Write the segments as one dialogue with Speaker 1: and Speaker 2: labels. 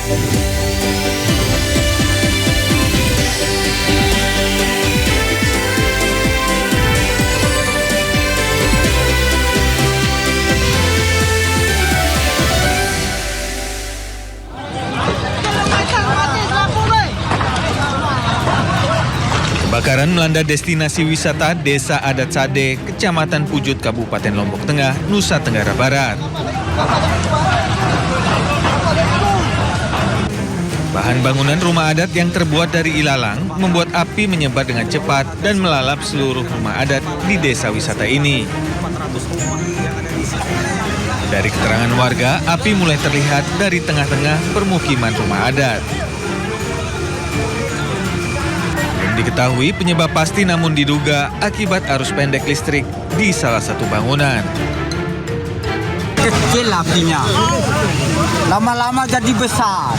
Speaker 1: Kebakaran melanda destinasi wisata Desa Adat Sade, Kecamatan Pujut, Kabupaten Lombok Tengah, Nusa Tenggara Barat. Bahan bangunan rumah adat yang terbuat dari ilalang membuat api menyebar dengan cepat dan melalap seluruh rumah adat di desa wisata ini. Dari keterangan warga, api mulai terlihat dari tengah-tengah permukiman rumah adat. Belum diketahui penyebab pasti, namun diduga akibat arus pendek listrik di salah satu bangunan.
Speaker 2: Kecil apinya, lama-lama jadi besar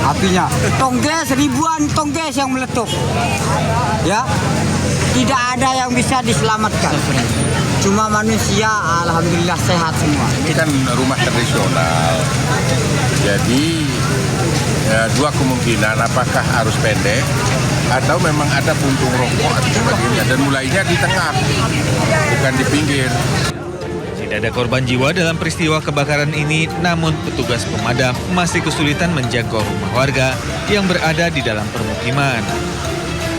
Speaker 2: apinya. Tongges, ribuan tongges yang meletup. Ya, tidak ada yang bisa diselamatkan. Cuma manusia, alhamdulillah sehat semua.
Speaker 3: Ini kan rumah tradisional, jadi dua kemungkinan, apakah arus pendek atau memang ada puntung rokok atau sebagainya. Dan mulainya di tengah, bukan di pinggir.
Speaker 1: Tidak ada korban jiwa dalam peristiwa kebakaran ini, namun petugas pemadam masih kesulitan menjangkau rumah warga yang berada di dalam permukiman.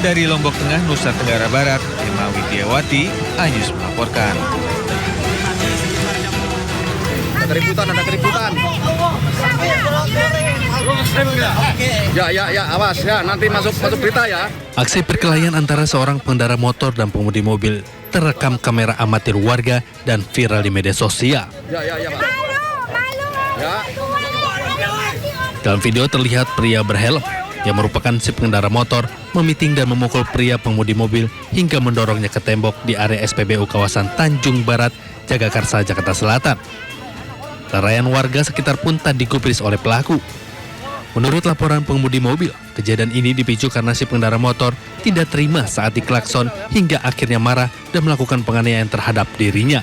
Speaker 1: Dari Lombok Tengah, Nusa Tenggara Barat, Emma Widiawati, Ayus melaporkan.
Speaker 4: Ada keributan. Ya, awas ya, nanti masuk berita ya.
Speaker 5: Aksi perkelahian antara seorang pengendara motor dan pengemudi mobil terekam kamera amatir warga dan viral di media sosial.
Speaker 4: Ya, Pak. Ya.
Speaker 5: Dalam video terlihat pria berhelm yang merupakan si pengendara motor memiting dan memukul pria pengemudi mobil hingga mendorongnya ke tembok di area SPBU kawasan Tanjung Barat, Jagakarsa, Jakarta Selatan. Larayan warga sekitar pun tak digubris oleh pelaku. Menurut laporan pengemudi mobil, kejadian ini dipicu karena si pengendara motor tidak terima saat diklakson hingga akhirnya marah dan melakukan penganiayaan terhadap dirinya.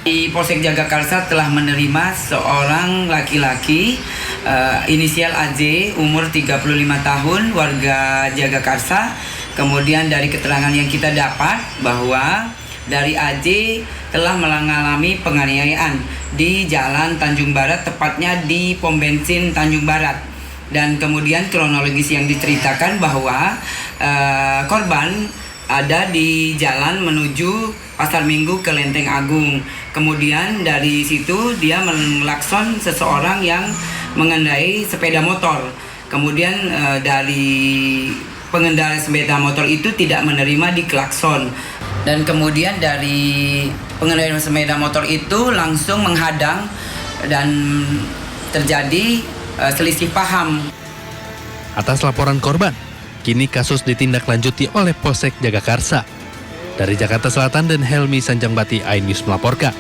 Speaker 6: Di Polsek Jagakarsa telah menerima seorang laki-laki inisial AJ, umur 35 tahun, warga Jagakarsa. Kemudian dari keterangan yang kita dapat bahwa dari AJ telah mengalami penganiayaan di Jalan Tanjung Barat, tepatnya di pom bensin Tanjung Barat. Dan kemudian kronologis yang diceritakan bahwa korban ada di jalan menuju Pasar Minggu ke Lenteng Agung. Kemudian dari situ dia melakson seseorang yang mengendarai sepeda motor. Kemudian dari pengendara sepeda motor itu tidak menerima diklakson. Dan kemudian dari pengendara sepeda motor itu langsung menghadang dan terjadi selisih paham.
Speaker 5: Atas laporan korban, kini kasus ditindaklanjuti oleh Polsek Jagakarsa. Dari Jakarta Selatan dan Helmi Sanjangbati, iNews melaporkan.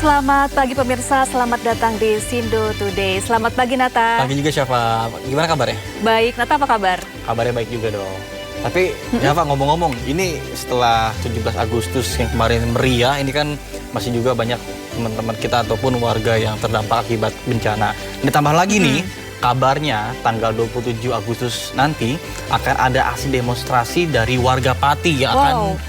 Speaker 7: Selamat pagi pemirsa, selamat datang di Sindo Today. Selamat pagi Nata.
Speaker 8: Pagi juga Syafa, gimana kabarnya?
Speaker 7: Baik, Nata apa kabar?
Speaker 8: Kabarnya baik juga dong. Tapi Syafa ngomong-ngomong, ini setelah 17 Agustus yang kemarin meriah, ini kan masih juga banyak teman-teman kita ataupun warga yang terdampak akibat bencana. Ditambah lagi nih, kabarnya tanggal 27 Agustus nanti akan ada aksi demonstrasi dari warga Pati yang akan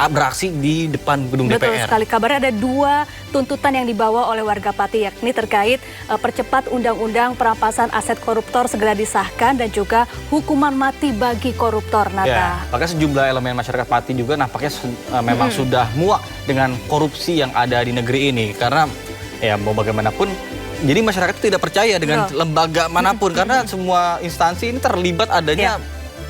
Speaker 8: beraksi di depan gedung DPR.
Speaker 7: Betul sekali, kabarnya ada 2 tuntutan yang dibawa oleh warga Pati, yakni terkait percepat undang-undang perampasan aset koruptor segera disahkan dan juga hukuman mati bagi koruptor, Nata.
Speaker 8: Ya, bahkan sejumlah elemen masyarakat Pati juga nampaknya memang sudah muak dengan korupsi yang ada di negeri ini. Karena ya mau bagaimanapun, jadi masyarakat itu tidak percaya dengan lembaga manapun karena semua instansi ini terlibat adanya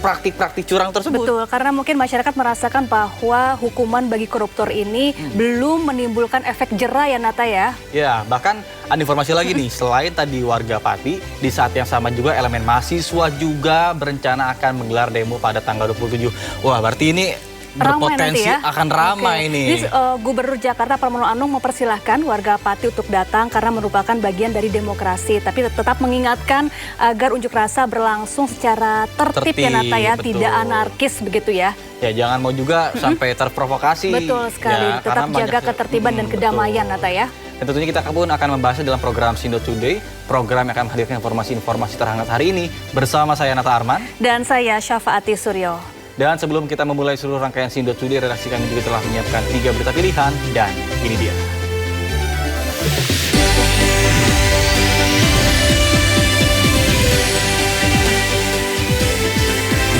Speaker 8: praktik-praktik curang tersebut.
Speaker 7: Betul, karena mungkin masyarakat merasakan bahwa hukuman bagi koruptor ini belum menimbulkan efek jera ya Nata ya.
Speaker 8: Ya, bahkan ada informasi lagi nih, selain tadi warga Pati, di saat yang sama juga elemen mahasiswa juga berencana akan menggelar demo pada tanggal 27. Wah, berarti ini
Speaker 7: Ramai nanti
Speaker 8: berpotensi
Speaker 7: ya.
Speaker 8: akan ramai
Speaker 7: Oke.
Speaker 8: ini.
Speaker 7: Jadi, Gubernur Jakarta Pramono Anung mempersilahkan warga Pati untuk datang karena merupakan bagian dari demokrasi. Tapi tetap mengingatkan agar unjuk rasa berlangsung secara tertib ya Nata ya,
Speaker 8: betul.
Speaker 7: tidak anarkis begitu ya.
Speaker 8: Ya jangan mau juga sampai terprovokasi.
Speaker 7: Betul sekali,
Speaker 8: Ya,
Speaker 7: tetap
Speaker 8: karena
Speaker 7: jaga
Speaker 8: banyak-
Speaker 7: ketertiban dan kedamaian
Speaker 8: betul.
Speaker 7: Nata ya.
Speaker 8: Dan tentunya kita pun akan membahasnya dalam program Sindo Today, program yang akan menghadirkan informasi-informasi terhangat hari ini bersama saya Nata Arman.
Speaker 7: Dan saya Syafaati Suryo.
Speaker 8: Dan sebelum kita memulai seluruh rangkaian Sindo Today, redaksi kami juga telah menyiapkan 3 berita pilihan dan ini dia.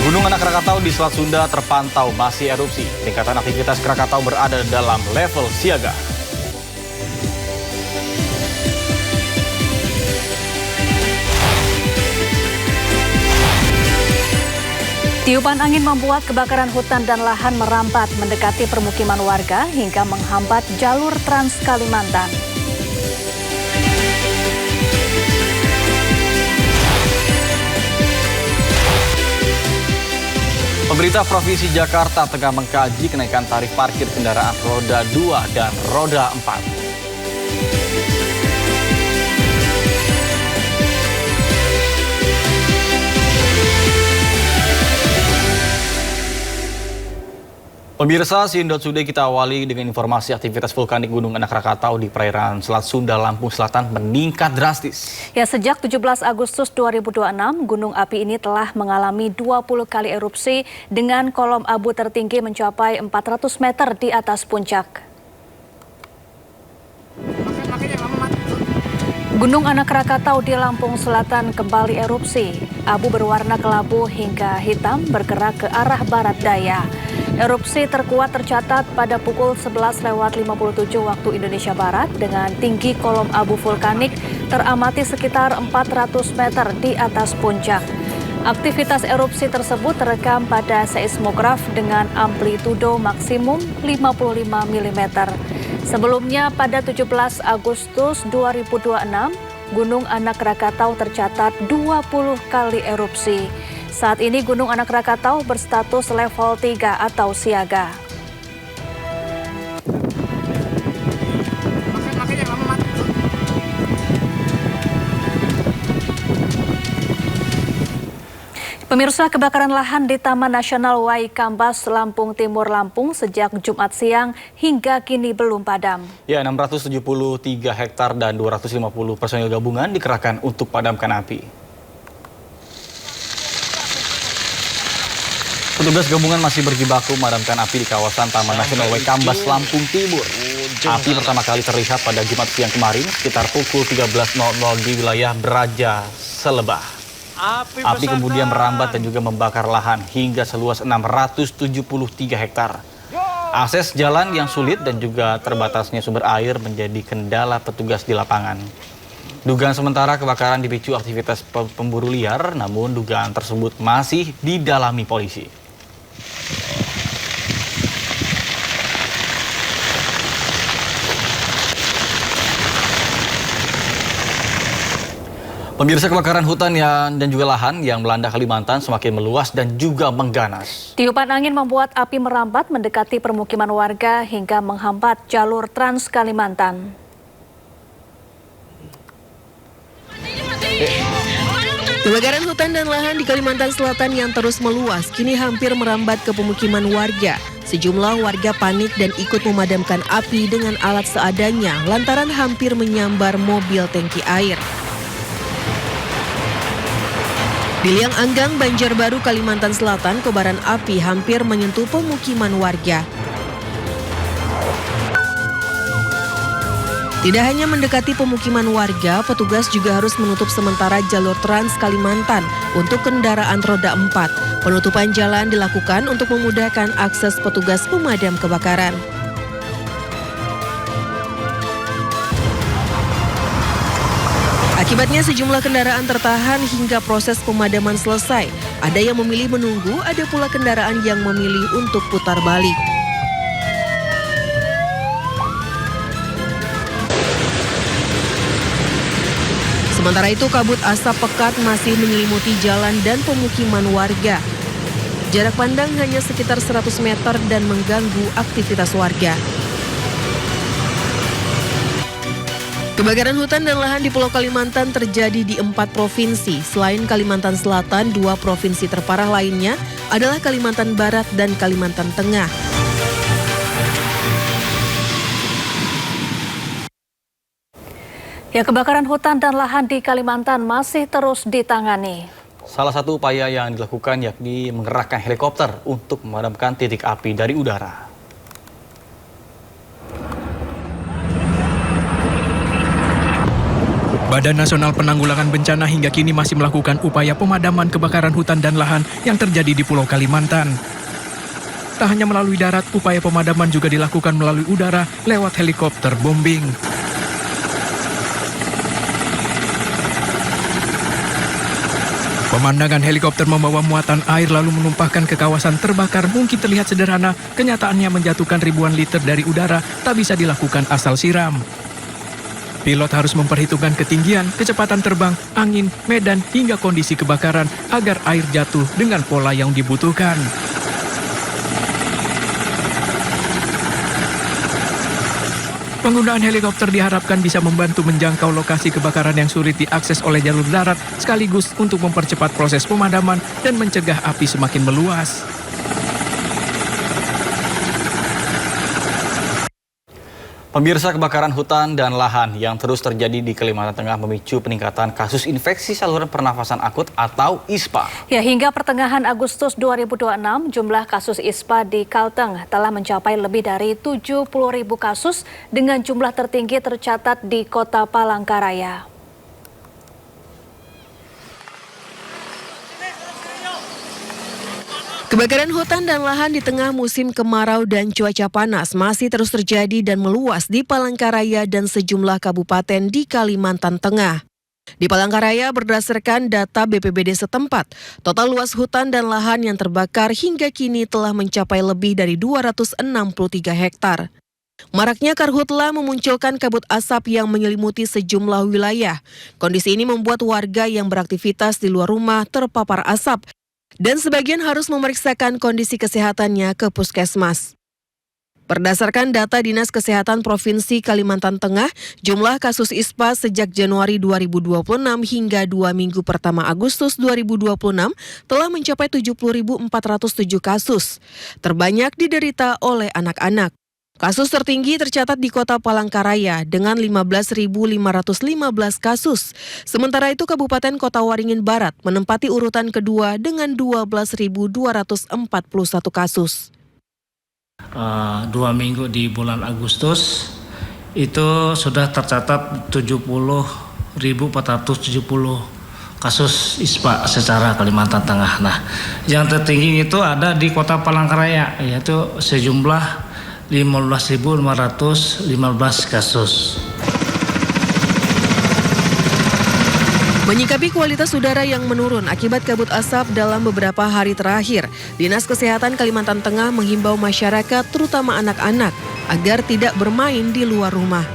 Speaker 8: Gunung Anak Krakatau di Selat Sunda terpantau masih erupsi. Peningkatan aktivitas Krakatau berada dalam level siaga.
Speaker 7: Tiupan angin membuat kebakaran hutan dan lahan merambat mendekati permukiman warga hingga menghambat jalur Trans Kalimantan.
Speaker 8: Pemerintah Provinsi Jakarta tengah mengkaji kenaikan tarif parkir kendaraan roda 2 dan roda 4. Pemirsa, Sindo Today kita awali dengan informasi aktivitas vulkanik Gunung Anak Krakatau di perairan Selat Sunda, Lampung Selatan meningkat drastis.
Speaker 7: Ya, sejak 17 Agustus 2026, gunung api ini telah mengalami 20 kali erupsi dengan kolom abu tertinggi mencapai 400 meter di atas puncak. Gunung Anak Krakatau di Lampung Selatan kembali erupsi. Abu berwarna kelabu hingga hitam bergerak ke arah barat daya. Erupsi terkuat tercatat pada pukul 11.57 waktu Indonesia Barat dengan tinggi kolom abu vulkanik teramati sekitar 400 meter di atas puncak. Aktivitas erupsi tersebut terekam pada seismograf dengan amplitudo maksimum 55 mm. Sebelumnya pada 17 Agustus 2026, Gunung Anak Krakatau tercatat 20 kali erupsi. Saat ini Gunung Anak Krakatau berstatus level 3 atau siaga. Pemirsa, kebakaran lahan di Taman Nasional Waikambas, Lampung Timur, Lampung sejak Jumat siang hingga kini belum padam.
Speaker 8: Ya, 673 hektar dan 250 personil gabungan dikerahkan untuk padamkan api. Petugas gabungan masih berjibaku memadamkan api di kawasan Taman Nasional Waikambas, Lampung Timur. Api pertama kali terlihat pada Jumat siang kemarin sekitar pukul 13.00 di wilayah Braja Selebah. Api kemudian merambat dan juga membakar lahan hingga seluas 673 hektar. Akses jalan yang sulit dan juga terbatasnya sumber air menjadi kendala petugas di lapangan. Dugaan sementara kebakaran dipicu aktivitas pemburu liar, namun dugaan tersebut masih didalami polisi. Pemirsa, kebakaran hutan dan juga lahan yang melanda Kalimantan semakin meluas dan juga mengganas.
Speaker 7: Tiupan angin membuat api merambat mendekati permukiman warga hingga menghambat jalur Trans Kalimantan.
Speaker 9: Kebakaran hutan dan lahan di Kalimantan Selatan yang terus meluas kini hampir merambat ke pemukiman warga. Sejumlah warga panik dan ikut memadamkan api dengan alat seadanya lantaran hampir menyambar mobil tangki air. Di Liang Anggang, Banjarbaru, Kalimantan Selatan, kobaran api hampir menyentuh pemukiman warga. Tidak hanya mendekati pemukiman warga, petugas juga harus menutup sementara jalur Trans Kalimantan untuk kendaraan roda 4. Penutupan jalan dilakukan untuk memudahkan akses petugas pemadam kebakaran. Akibatnya sejumlah kendaraan tertahan hingga proses pemadaman selesai. Ada yang memilih menunggu, ada pula kendaraan yang memilih untuk putar balik. Sementara itu, kabut asap pekat masih menyelimuti jalan dan pemukiman warga. Jarak pandang hanya sekitar 100 meter dan mengganggu aktivitas warga. Kebakaran hutan dan lahan di Pulau Kalimantan terjadi di 4 provinsi. Selain Kalimantan Selatan, 2 provinsi terparah lainnya adalah Kalimantan Barat dan Kalimantan Tengah.
Speaker 7: Ya, kebakaran hutan dan lahan di Kalimantan masih terus ditangani.
Speaker 8: Salah satu upaya yang dilakukan yakni mengerahkan helikopter untuk memadamkan titik api dari udara.
Speaker 10: Badan Nasional Penanggulangan Bencana hingga kini masih melakukan upaya pemadaman kebakaran hutan dan lahan yang terjadi di Pulau Kalimantan. Tak hanya melalui darat, upaya pemadaman juga dilakukan melalui udara lewat helikopter bombing. Pemandangan helikopter membawa muatan air lalu menumpahkan ke kawasan terbakar mungkin terlihat sederhana, kenyataannya menjatuhkan ribuan liter dari udara tak bisa dilakukan asal siram. Pilot harus memperhitungkan ketinggian, kecepatan terbang, angin, medan, hingga kondisi kebakaran agar air jatuh dengan pola yang dibutuhkan. Penggunaan helikopter diharapkan bisa membantu menjangkau lokasi kebakaran yang sulit diakses oleh jalur darat, sekaligus untuk mempercepat proses pemadaman dan mencegah api semakin meluas.
Speaker 8: Pemirsa, kebakaran hutan dan lahan yang terus terjadi di Kalimantan Tengah memicu peningkatan kasus infeksi saluran pernafasan akut atau ISPA.
Speaker 7: Ya, hingga pertengahan Agustus 2026, jumlah kasus ISPA di Kalteng telah mencapai lebih dari 70.000 kasus dengan jumlah tertinggi tercatat di Kota Palangkaraya.
Speaker 9: Kebakaran hutan dan lahan di tengah musim kemarau dan cuaca panas masih terus terjadi dan meluas di Palangkaraya dan sejumlah kabupaten di Kalimantan Tengah. Di Palangkaraya, berdasarkan data BPBD setempat, total luas hutan dan lahan yang terbakar hingga kini telah mencapai lebih dari 263 hektar. Maraknya karhutla memunculkan kabut asap yang menyelimuti sejumlah wilayah. Kondisi ini membuat warga yang beraktivitas di luar rumah terpapar asap, dan sebagian harus memeriksakan kondisi kesehatannya ke puskesmas. Berdasarkan data Dinas Kesehatan Provinsi Kalimantan Tengah, jumlah kasus ISPA sejak Januari 2026 hingga 2 minggu pertama Agustus 2026 telah mencapai 70.407 kasus. Terbanyak diderita oleh anak-anak. Kasus tertinggi tercatat di Kota Palangkaraya dengan 15.515 kasus. Sementara itu Kabupaten Kota Waringin Barat menempati urutan kedua dengan 12.241 kasus.
Speaker 11: 2 minggu di bulan Agustus itu sudah tercatat 70.470 kasus ISPA secara Kalimantan Tengah. Nah, yang tertinggi itu ada di Kota Palangkaraya, yaitu sejumlah 15.515 kasus.
Speaker 9: Menyikapi kualitas udara yang menurun akibat kabut asap dalam beberapa hari terakhir, Dinas Kesehatan Kalimantan Tengah menghimbau masyarakat, terutama anak-anak, agar tidak bermain di luar rumah.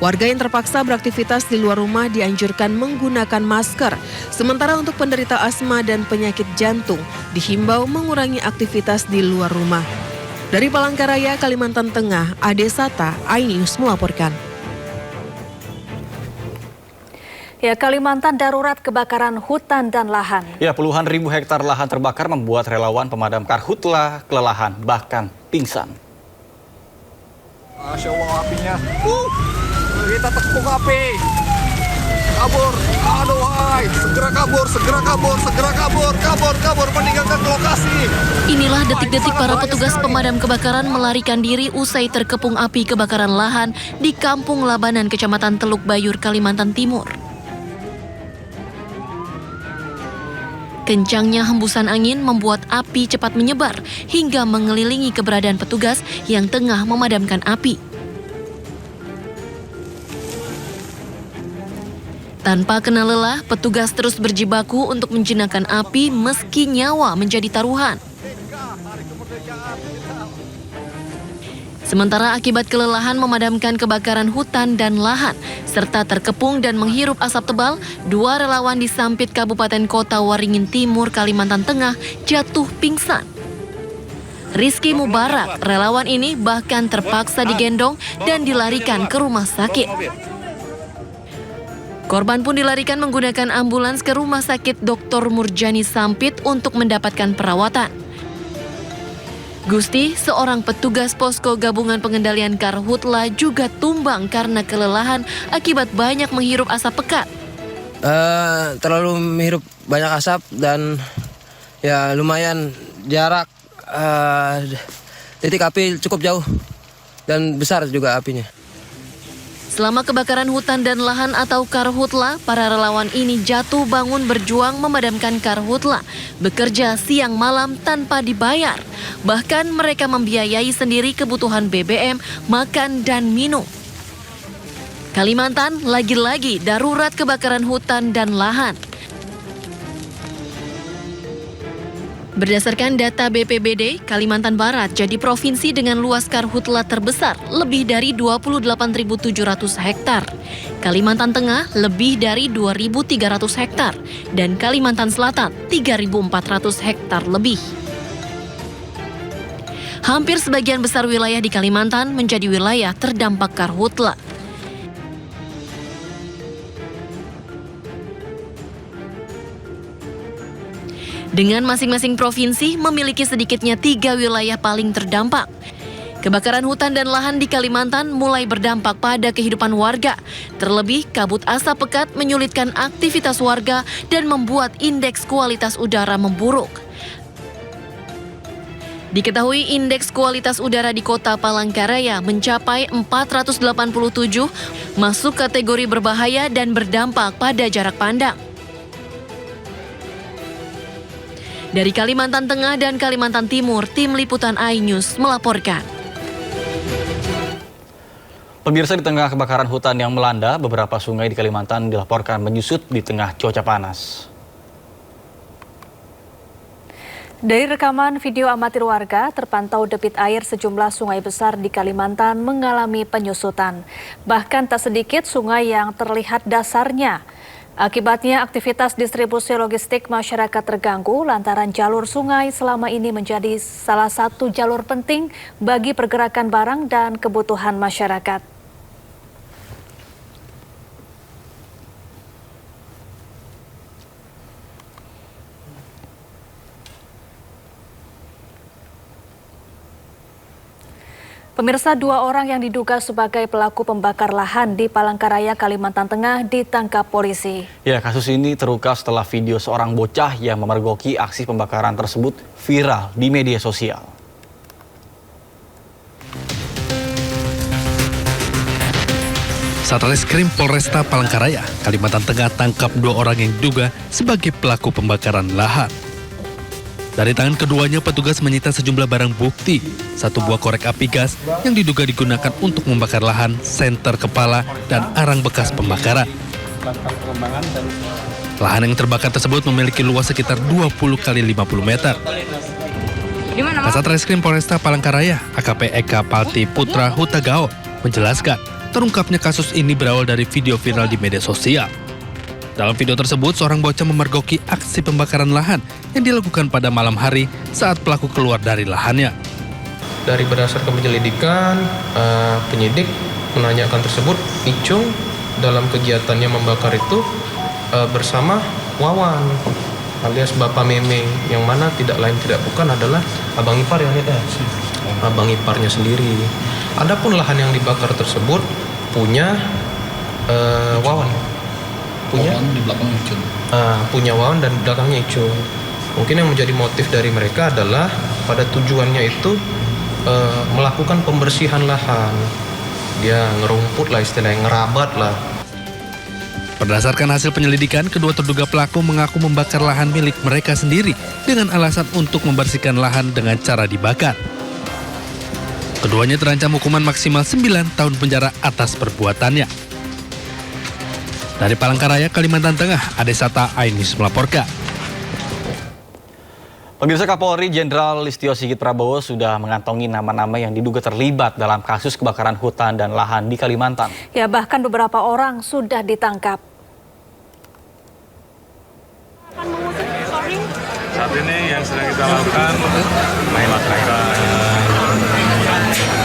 Speaker 9: Warga yang terpaksa beraktivitas di luar rumah dianjurkan menggunakan masker, sementara untuk penderita asma dan penyakit jantung dihimbau mengurangi aktivitas di luar rumah. Dari Palangkaraya, Kalimantan Tengah, Ade Sata, iNews melaporkan.
Speaker 7: Ya, Kalimantan darurat kebakaran hutan dan lahan.
Speaker 8: Ya, puluhan ribu hektar lahan terbakar membuat relawan pemadam karhutla kelelahan, bahkan pingsan.
Speaker 4: Masya Allah apinya. Kita tekuk api. Kabur. Aduh, hai. Segera kabur, segera kabur, segera kabur, kabur, meninggalkan lokasi.
Speaker 12: Inilah detik-detik para petugas pemadam kebakaran melarikan diri usai terkepung api kebakaran lahan di Kampung Labanan, Kecamatan Teluk Bayur, Kalimantan Timur. Kencangnya hembusan angin membuat api cepat menyebar hingga mengelilingi keberadaan petugas yang tengah memadamkan api. Tanpa kena lelah, petugas terus berjibaku untuk menjinakkan api meski nyawa menjadi taruhan. Sementara akibat kelelahan memadamkan kebakaran hutan dan lahan, serta terkepung dan menghirup asap tebal, 2 relawan di Sampit Kabupaten Kota Waringin Timur, Kalimantan Tengah jatuh pingsan. Rizky Mubarak, relawan ini bahkan terpaksa digendong dan dilarikan ke rumah sakit. Korban pun dilarikan menggunakan ambulans ke Rumah Sakit Dr. Murjani Sampit untuk mendapatkan perawatan. Gusti, seorang petugas posko gabungan pengendalian karhutla, juga tumbang karena kelelahan akibat banyak menghirup asap pekat.
Speaker 13: Terlalu menghirup banyak asap dan ya lumayan jarak titik api cukup jauh dan besar juga apinya.
Speaker 12: Selama kebakaran hutan dan lahan atau karhutla, para relawan ini jatuh bangun berjuang memadamkan karhutla, bekerja siang malam tanpa dibayar. Bahkan mereka membiayai sendiri kebutuhan BBM, makan dan minum. Kalimantan lagi-lagi darurat kebakaran hutan dan lahan. Berdasarkan data BPBD, Kalimantan Barat jadi provinsi dengan luas karhutla terbesar, lebih dari 28.700 hektar. Kalimantan Tengah lebih dari 2.300 hektar, dan Kalimantan Selatan 3.400 hektar lebih. Hampir sebagian besar wilayah di Kalimantan menjadi wilayah terdampak karhutla. Dengan masing-masing provinsi memiliki sedikitnya 3 wilayah paling terdampak. Kebakaran hutan dan lahan di Kalimantan mulai berdampak pada kehidupan warga. Terlebih, kabut asap pekat menyulitkan aktivitas warga dan membuat indeks kualitas udara memburuk. Diketahui indeks kualitas udara di Kota Palangkaraya mencapai 487, masuk kategori berbahaya dan berdampak pada jarak pandang. Dari Kalimantan Tengah dan Kalimantan Timur, Tim Liputan iNews melaporkan.
Speaker 8: Pemirsa, di tengah kebakaran hutan yang melanda, beberapa sungai di Kalimantan dilaporkan menyusut di tengah cuaca panas.
Speaker 7: Dari rekaman video amatir warga, terpantau debit air sejumlah sungai besar di Kalimantan mengalami penyusutan. Bahkan tak sedikit sungai yang terlihat dasarnya. Akibatnya aktivitas distribusi logistik masyarakat terganggu lantaran jalur sungai selama ini menjadi salah satu jalur penting bagi pergerakan barang dan kebutuhan masyarakat. Pemirsa, 2 orang yang diduga sebagai pelaku pembakar lahan di Palangkaraya, Kalimantan Tengah ditangkap polisi.
Speaker 8: Ya, kasus ini terungkap setelah video seorang bocah yang memergoki aksi pembakaran tersebut viral di media sosial.
Speaker 5: Satreskrim Polresta Palangkaraya, Kalimantan Tengah tangkap 2 orang yang diduga sebagai pelaku pembakaran lahan. Dari tangan keduanya, petugas menyita sejumlah barang bukti, 1 buah korek api gas yang diduga digunakan untuk membakar lahan, senter kepala, dan arang bekas pembakaran. Lahan yang terbakar tersebut memiliki luas sekitar 20 kali 50 meter. Kasat Reskrim Polresta Palangkaraya, AKP Eka Palti Putra Hutagao, menjelaskan terungkapnya kasus ini berawal dari video viral di media sosial. Dalam video tersebut, seorang bocah memergoki aksi pembakaran lahan yang dilakukan pada malam hari saat pelaku keluar dari lahannya.
Speaker 14: Dari berdasarkan penyelidikan, penyidik menanyakan tersebut, Icung dalam kegiatannya membakar itu bersama Wawan alias Bapak Memeng, yang mana tidak lain tidak bukan adalah abang ipar ya, abang iparnya sendiri. Adapun lahan yang dibakar tersebut punya Wawan. Punya di belakang Icung. Punya Wawan dan di belakangnya Icung. Mungkin yang menjadi motif dari mereka adalah pada tujuannya itu melakukan pembersihan lahan. Dia ngerumput lah, istilahnya ngerabat lah.
Speaker 5: Berdasarkan hasil penyelidikan, kedua terduga pelaku mengaku membakar lahan milik mereka sendiri dengan alasan untuk membersihkan lahan dengan cara dibakar. Keduanya terancam hukuman maksimal 9 tahun penjara atas perbuatannya. Dari Palangkaraya, Kalimantan Tengah, Adesata iNews melaporkan.
Speaker 8: Pemirsa, Kapolri Jenderal Listio Sigit Prabowo sudah mengantongi nama-nama yang diduga terlibat dalam kasus kebakaran hutan dan lahan di Kalimantan.
Speaker 7: Ya, bahkan beberapa orang sudah ditangkap.
Speaker 15: Saat ini yang sedang kita lakukan melakukan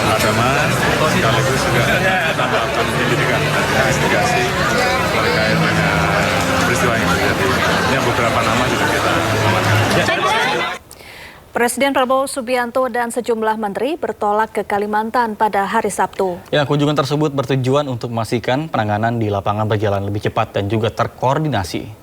Speaker 15: pemadaman, sekaligus juga kita melakukan penyelidikan dan investigasi terkait dengan peristiwa yang terjadi. Yang beberapa nama juga kita amankan.
Speaker 7: Presiden Prabowo Subianto dan sejumlah menteri bertolak ke Kalimantan pada hari Sabtu.
Speaker 8: Ya, kunjungan tersebut bertujuan untuk memastikan penanganan di lapangan berjalan lebih cepat dan juga terkoordinasi.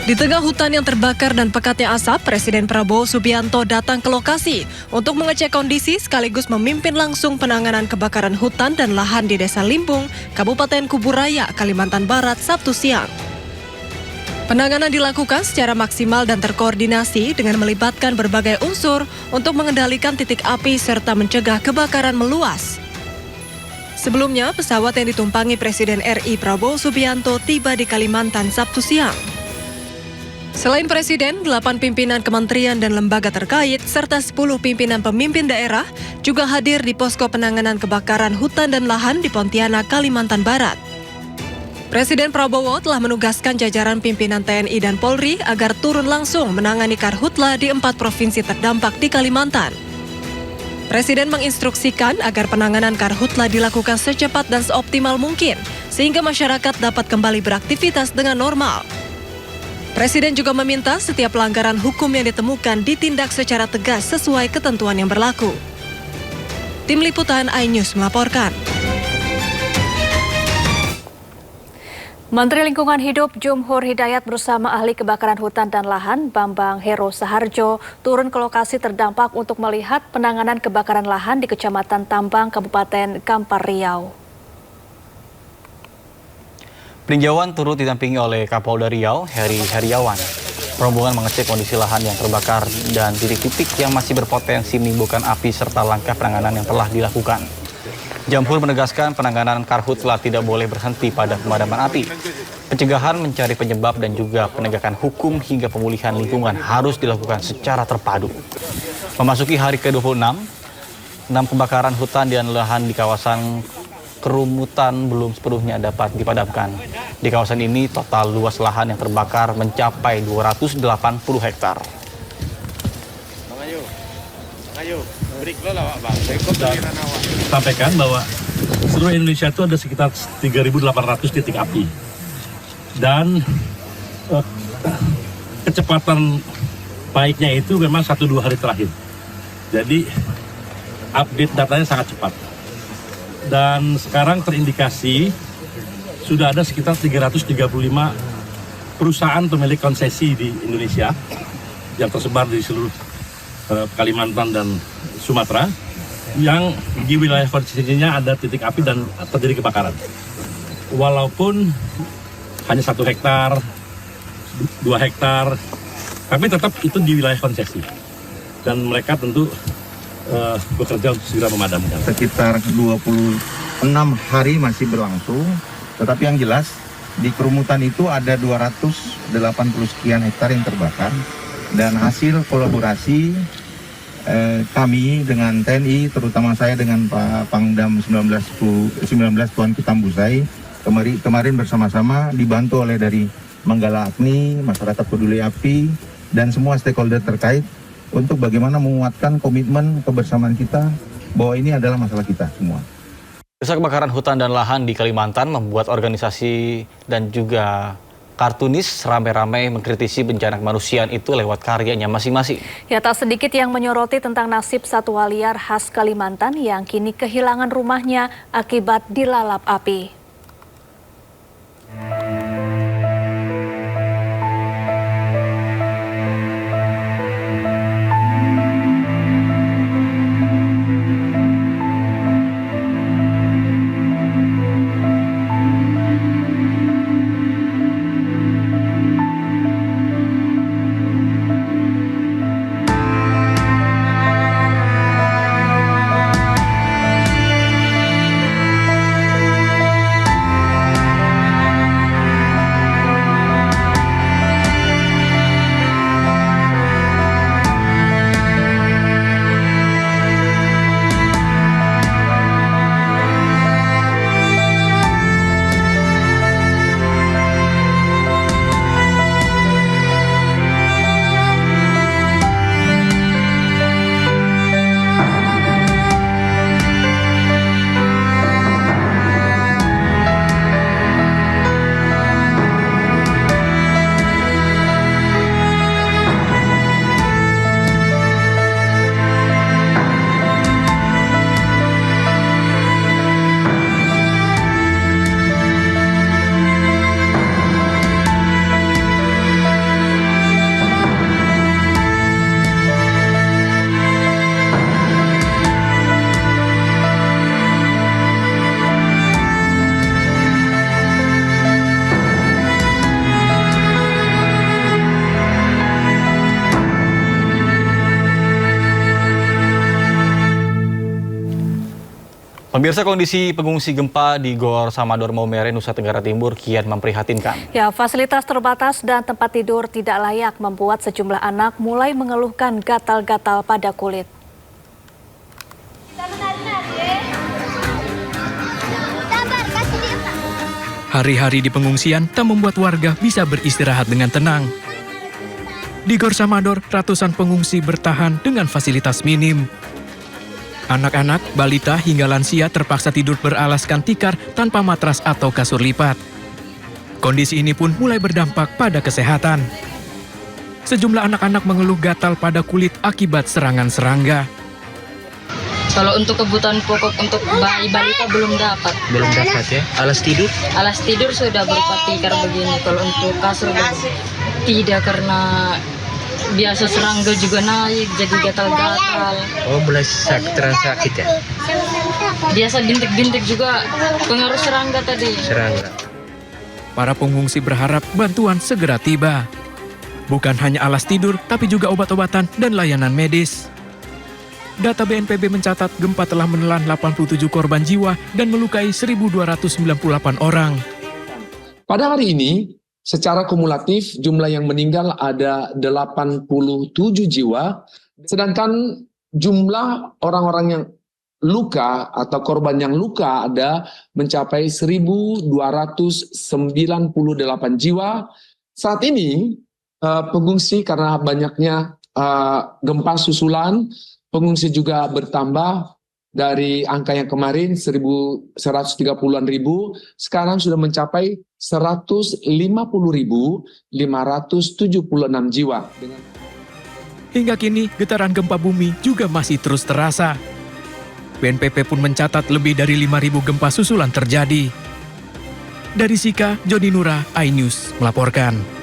Speaker 16: Di tengah hutan yang terbakar dan pekatnya asap, Presiden Prabowo Subianto datang ke lokasi untuk mengecek kondisi sekaligus memimpin langsung penanganan kebakaran hutan dan lahan di Desa Limpung, Kabupaten Kuburaya, Kalimantan Barat, Sabtu siang. Penanganan dilakukan secara maksimal dan terkoordinasi dengan melibatkan berbagai unsur untuk mengendalikan titik api serta mencegah kebakaran meluas. Sebelumnya, pesawat yang ditumpangi Presiden RI Prabowo Subianto tiba di Kalimantan Sabtu siang. Selain Presiden, 8 pimpinan kementerian dan lembaga terkait, serta 10 pimpinan pemimpin daerah juga hadir di posko penanganan kebakaran hutan dan lahan di Pontianak, Kalimantan Barat. Presiden Prabowo telah menugaskan jajaran pimpinan TNI dan Polri agar turun langsung menangani karhutla di 4 provinsi terdampak di Kalimantan. Presiden menginstruksikan agar penanganan karhutla dilakukan secepat dan seoptimal mungkin, sehingga masyarakat dapat kembali beraktivitas dengan normal. Presiden juga meminta setiap pelanggaran hukum yang ditemukan ditindak secara tegas sesuai ketentuan yang berlaku. Tim Liputan iNews melaporkan.
Speaker 7: Menteri Lingkungan Hidup Jumhur Hidayat bersama ahli kebakaran hutan dan lahan Bambang Hero Saharjo turun ke lokasi terdampak untuk melihat penanganan kebakaran lahan di Kecamatan Tambang, Kabupaten Kampar Riau.
Speaker 8: Peninjauan turut didampingi oleh Kapolda Riau, Heri Heriawan. Rombongan mengecek kondisi lahan yang terbakar dan titik-titik yang masih berpotensi menimbulkan api serta langkah penanganan yang telah dilakukan. Jamhur menegaskan penanganan karhutla tidak boleh berhenti pada pemadaman api. Pencegahan, mencari penyebab dan juga penegakan hukum hingga pemulihan lingkungan harus dilakukan secara terpadu. Memasuki hari ke-26, 6 kebakaran hutan dan lahan di kawasan Kerumutan belum sepenuhnya dapat dipadamkan. Di kawasan ini total luas lahan yang terbakar mencapai 280 hektar.
Speaker 17: Sampaikan bahwa seluruh Indonesia itu ada sekitar 3.800 titik api dan kecepatan baiknya itu memang 1-2 hari terakhir. Jadi update datanya sangat cepat. Dan sekarang terindikasi sudah ada sekitar 335 perusahaan pemilik konsesi di Indonesia yang tersebar di seluruh Kalimantan dan Sumatera yang di wilayah konsesinya ada titik api dan terjadi kebakaran. Walaupun hanya 1 hektar, 2 hektar, tapi tetap itu di wilayah konsesi. Dan mereka tentu bekerja untuk segera memadamkan.
Speaker 18: Sekitar 26 hari masih berlangsung, tetapi yang jelas di Kerumutan itu ada 280 sekian hektar yang terbakar dan hasil kolaborasi kami dengan TNI, terutama saya dengan Pak Pangdam 19 Tuan Kitambusai kemarin bersama-sama dibantu oleh dari Manggala Agni, masyarakat peduli api dan semua stakeholder terkait untuk bagaimana menguatkan komitmen kebersamaan kita bahwa ini adalah masalah kita semua.
Speaker 8: Kisah kebakaran hutan dan lahan di Kalimantan membuat organisasi dan juga kartunis ramai-ramai mengkritisi bencana kemanusiaan itu lewat karyanya masing-masing.
Speaker 7: Ya, tak sedikit yang menyoroti tentang nasib satwa liar khas Kalimantan yang kini kehilangan rumahnya akibat dilalap api.
Speaker 8: Pemirsa, kondisi pengungsi gempa di Gor Samador Maumere, Nusa Tenggara Timur kian memprihatinkan.
Speaker 7: Ya, fasilitas terbatas dan tempat tidur tidak layak membuat sejumlah anak mulai mengeluhkan gatal-gatal pada kulit.
Speaker 10: Hari-hari di pengungsian tak membuat warga bisa beristirahat dengan tenang. Di Gor Samador, ratusan pengungsi bertahan dengan fasilitas minim. Anak-anak, balita hingga lansia terpaksa tidur beralaskan tikar tanpa matras atau kasur lipat. Kondisi ini pun mulai berdampak pada kesehatan. Sejumlah anak-anak mengeluh gatal pada kulit akibat serangan serangga.
Speaker 19: Kalau untuk kebutuhan pokok untuk bayi balita belum dapat.
Speaker 20: Belum dapat ya? Alas tidur?
Speaker 19: Alas tidur sudah berupa tikar begini. Kalau untuk kasur tidak, karena biasa serangga juga naik, jadi gatal-gatal.
Speaker 20: Oh, mulai terasa sakit ya?
Speaker 19: Biasa bintik-bintik juga pengaruh serangga tadi.
Speaker 20: Serangga.
Speaker 10: Para pengungsi berharap bantuan segera tiba. Bukan hanya alas tidur, tapi juga obat-obatan dan layanan medis. Data BNPB mencatat gempa telah menelan 87 korban jiwa dan melukai 1.298 orang.
Speaker 21: Pada hari ini, secara kumulatif jumlah yang meninggal ada 87 jiwa, sedangkan jumlah orang-orang yang luka atau korban yang luka ada mencapai 1.298 jiwa. Saat ini pengungsi karena banyaknya gempa susulan, pengungsi juga bertambah dari angka yang kemarin 1.130-an ribu, sekarang sudah mencapai 150.576 jiwa.
Speaker 10: Hingga kini, getaran gempa bumi juga masih terus terasa. BNPB pun mencatat lebih dari 5.000 gempa susulan terjadi. Dari Sika, Joni Nura, iNews melaporkan.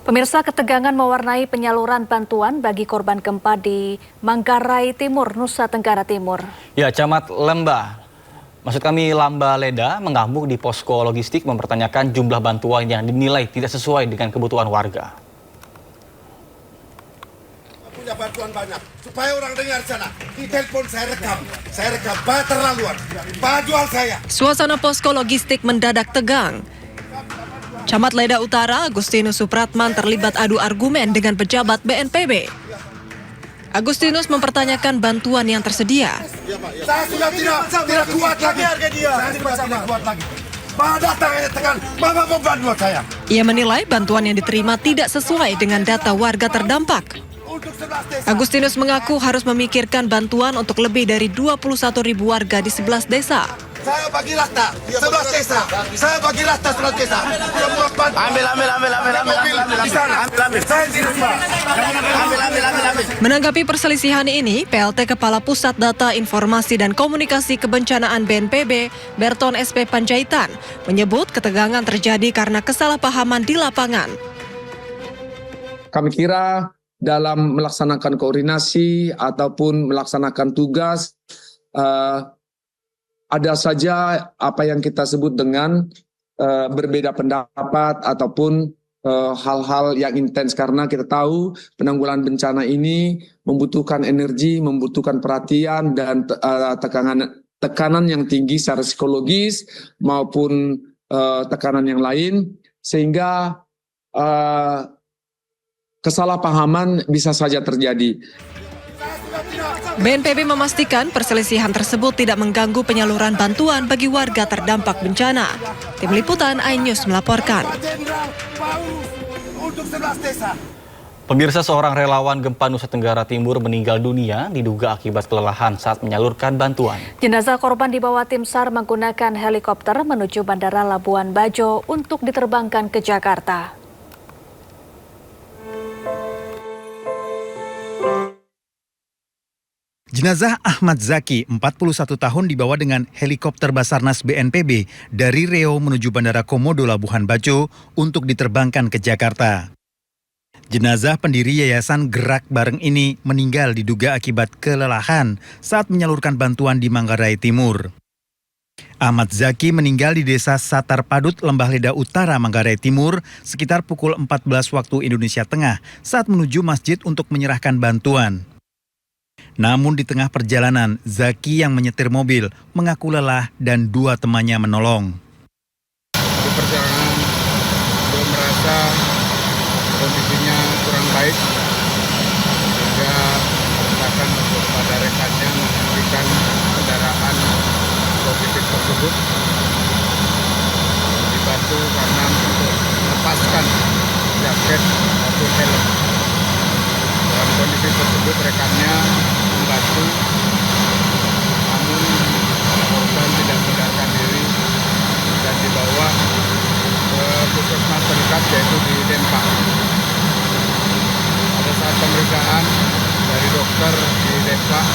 Speaker 7: Pemirsa, ketegangan mewarnai penyaluran bantuan bagi korban gempa di Manggarai Timur, Nusa Tenggara Timur.
Speaker 8: Ya, Camat Lamba, maksud kami Lamba Leda, mengamuk di posko logistik mempertanyakan jumlah bantuan yang dinilai tidak sesuai dengan kebutuhan warga.
Speaker 22: Punya bantuan banyak, supaya orang dengar sana. Di telepon saya rekam terlaluan. Bantuan saya.
Speaker 16: Suasana posko logistik mendadak tegang. Camat Leda Utara, Agustinus Supratman terlibat adu argumen dengan pejabat BNPB. Agustinus mempertanyakan bantuan yang tersedia.
Speaker 22: Saya sudah tidak kuat lagi. Saya tidak kuat lagi. Datang aja tekan, mama mau bantuan saya.
Speaker 16: Ia menilai bantuan yang diterima tidak sesuai dengan data warga terdampak. Agustinus mengaku harus memikirkan bantuan untuk lebih dari 21.000 warga di 11 desa.
Speaker 22: Saya bagi rata 11 desa. Saya bagi rata 11 desa. Ambil. Di sana. Ambil. Saya di rumah. Ambil.
Speaker 16: Menanggapi perselisihan ini, PLT Kepala Pusat Data Informasi dan Komunikasi Kebencanaan BNPB, Berton SP Panjaitan, menyebut ketegangan terjadi karena kesalahpahaman di lapangan.
Speaker 21: Kami kira dalam melaksanakan koordinasi ataupun melaksanakan tugas, ada saja apa yang kita sebut dengan berbeda pendapat ataupun hal-hal yang intens, karena kita tahu penanggulangan bencana ini membutuhkan energi, membutuhkan perhatian dan tekanan yang tinggi secara psikologis maupun tekanan yang lain, sehingga kesalahpahaman bisa saja terjadi.
Speaker 16: BNPB memastikan perselisihan tersebut tidak mengganggu penyaluran bantuan bagi warga terdampak bencana. Tim Liputan iNews melaporkan.
Speaker 8: Pemirsa, seorang relawan gempa Nusa Tenggara Timur meninggal dunia diduga akibat kelelahan saat menyalurkan bantuan.
Speaker 7: Jenazah korban dibawa tim SAR menggunakan helikopter menuju Bandara Labuan Bajo untuk diterbangkan ke Jakarta.
Speaker 23: Jenazah Ahmad Zaki, 41 tahun, dibawa dengan helikopter Basarnas BNPB dari Riau menuju Bandara Komodo Labuan Bajo untuk diterbangkan ke Jakarta. Jenazah pendiri Yayasan Gerak Bareng ini meninggal diduga akibat kelelahan saat menyalurkan bantuan di Manggarai Timur. Ahmad Zaki meninggal di Desa Satar Padut, Lembah Leda Utara, Manggarai Timur sekitar pukul 14 waktu Indonesia Tengah saat menuju masjid untuk menyerahkan bantuan. Namun di tengah perjalanan, Zaki yang menyetir mobil mengaku lelah dan 2 temannya menolong.
Speaker 1: Di perjalanan dia merasa kondisinya kurang baik, sehingga mengatakan kepada rekannya menghentikan kendaraan logistik tersebut, dibantu karena untuk melepaskan jaket maupun helm. Dalam kondisi tersebut rekannya membantu, namun korban tidak sadarkan diri dan dibawa ke puskesmas terdekat yaitu di Dempak. Pada saat pemeriksaan dari dokter di Dempak,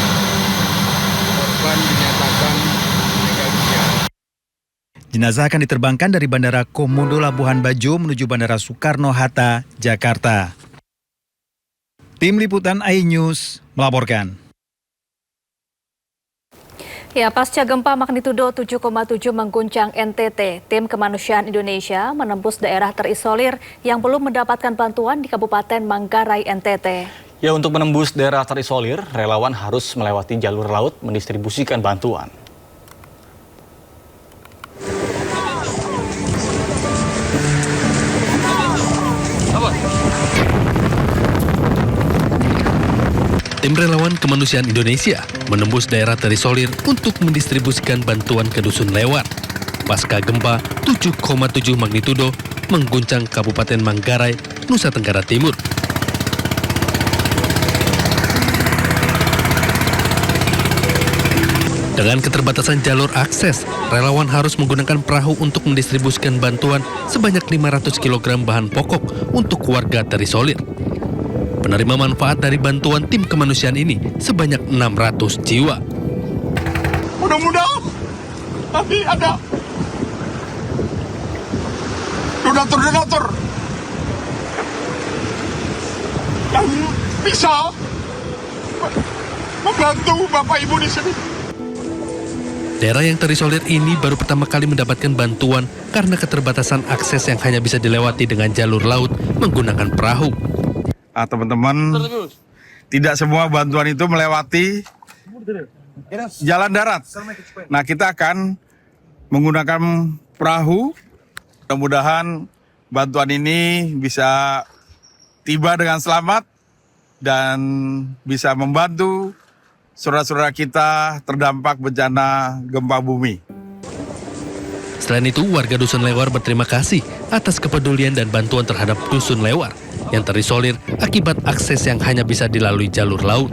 Speaker 1: korban dinyatakan meninggal dunia.
Speaker 23: Jenazah akan diterbangkan dari Bandara Komodo Labuhan Bajo menuju Bandara Soekarno-Hatta, Jakarta. Tim Liputan iNews melaporkan.
Speaker 7: Ya, pasca gempa magnitudo 7,7 mengguncang NTT, tim kemanusiaan Indonesia menembus daerah terisolir yang belum mendapatkan bantuan di Kabupaten Manggarai, NTT.
Speaker 8: Ya, untuk menembus daerah terisolir, relawan harus melewati jalur laut mendistribusikan bantuan.
Speaker 5: Tim relawan kemanusiaan Indonesia menembus daerah terisolir untuk mendistribusikan bantuan ke Dusun Lewar. Pasca gempa 7,7 magnitudo mengguncang Kabupaten Manggarai, Nusa Tenggara Timur. Dengan keterbatasan jalur akses, relawan harus menggunakan perahu untuk mendistribusikan bantuan sebanyak 500 kg bahan pokok untuk warga terisolir. Penerima manfaat dari bantuan tim kemanusiaan ini sebanyak 600 jiwa.
Speaker 22: Mudah-mudahan nanti ada donatur-donatur yang bisa membantu Bapak Ibu di sini.
Speaker 5: Daerah yang terisolir ini baru pertama kali mendapatkan bantuan karena keterbatasan akses yang hanya bisa dilewati dengan jalur laut menggunakan perahu.
Speaker 2: Teman-teman, tidak semua bantuan itu melewati jalan darat. Nah, kita akan menggunakan perahu. Mudah-mudahan bantuan ini bisa tiba dengan selamat dan bisa membantu saudara-saudara kita terdampak bencana gempa bumi.
Speaker 5: Selain itu, warga Dusun Lewar berterima kasih atas kepedulian dan bantuan terhadap Dusun Lewar yang terisolir akibat akses yang hanya bisa dilalui jalur laut.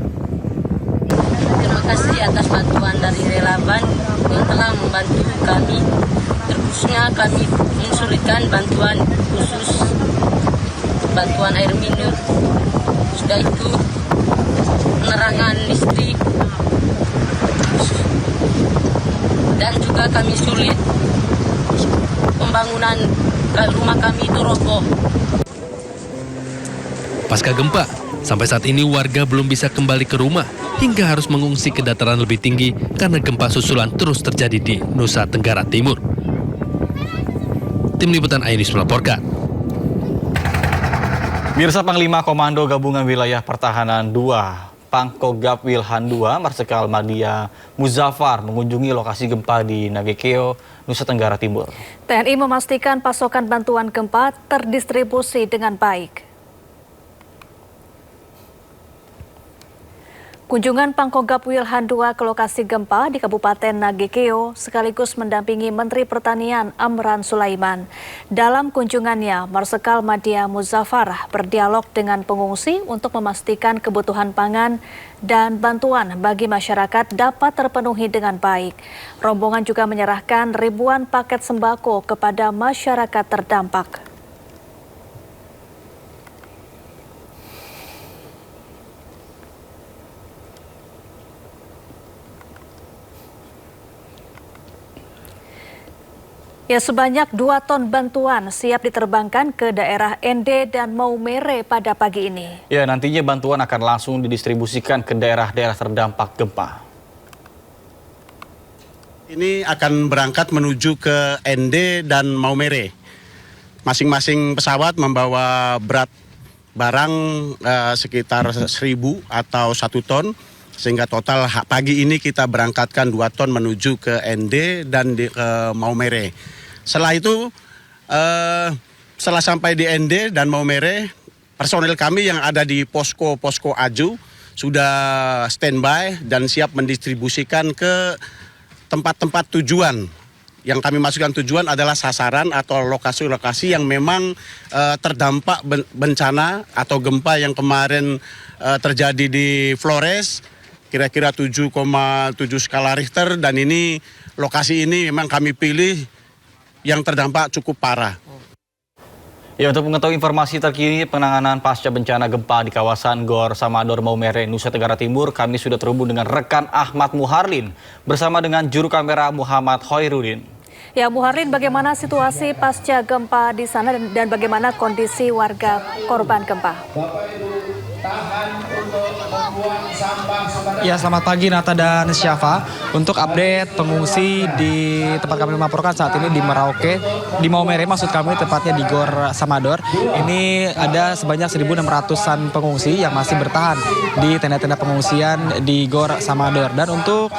Speaker 19: Terima kasih atas bantuan dari relawan yang telah membantu kami. Terkhususnya kami mensulikan bantuan khusus, bantuan air minum, sudah itu penerangan listrik, dan juga kami sulit pembangunan rumah kami itu roboh.
Speaker 5: Pasca gempa, sampai saat ini warga belum bisa kembali ke rumah hingga harus mengungsi ke dataran lebih tinggi karena gempa susulan terus terjadi di Nusa Tenggara Timur. Tim Liputan iNews melaporkan.
Speaker 8: Mirsa Panglima Komando Gabungan Wilayah Pertahanan 2, Pangkogap Wilhan 2, Marsikal Madia Muzaffar mengunjungi lokasi gempa di Nagekeo, Nusa Tenggara Timur.
Speaker 7: TNI memastikan pasokan bantuan gempa terdistribusi dengan baik. Kunjungan Pangkogap Wilhan 2 ke lokasi gempa di Kabupaten Nagekeo sekaligus mendampingi Menteri Pertanian Amran Sulaiman. Dalam kunjungannya, Marsikal Madia Muzaffar berdialog dengan pengungsi untuk memastikan kebutuhan pangan dan bantuan bagi masyarakat dapat terpenuhi dengan baik. Rombongan juga menyerahkan ribuan paket sembako kepada masyarakat terdampak. Ya, sebanyak 2 ton bantuan siap diterbangkan ke daerah Ende dan Maumere pada pagi ini.
Speaker 8: Ya, nantinya bantuan akan langsung didistribusikan ke daerah-daerah terdampak gempa.
Speaker 3: Ini akan berangkat menuju ke Ende dan Maumere. Masing-masing pesawat membawa berat barang sekitar 1.000 atau 1 ton. Sehingga total pagi ini kita berangkatkan 2 ton menuju ke ND dan ke Maumere. Setelah itu, setelah sampai di ND dan Maumere, personel kami yang ada di posko Aju sudah standby dan siap mendistribusikan ke tempat-tempat tujuan. Yang kami masukkan tujuan adalah sasaran atau lokasi-lokasi yang memang terdampak bencana atau gempa yang kemarin terjadi di Flores, kira-kira 7,7 skala Richter, dan ini lokasi ini memang kami pilih yang terdampak cukup parah.
Speaker 8: Ya, untuk mengetahui informasi terkini penanganan pasca bencana gempa di kawasan Gor Samador, Maumere, Nusa Tenggara Timur, kami sudah terhubung dengan rekan Ahmad Muharlin bersama dengan juru kamera Muhammad Hoirudin.
Speaker 7: Ya, Muharlin, bagaimana situasi pasca gempa di sana dan bagaimana kondisi warga korban gempa?
Speaker 6: Ya, selamat pagi Nata dan Syafa. Untuk update pengungsi di tempat kami melaporkan saat ini di Merauke, di Maumere maksud kami, tepatnya di Gor Samador. Ini ada sebanyak 1.600-an pengungsi yang masih bertahan di tenda-tenda pengungsian di Gor Samador. Dan untuk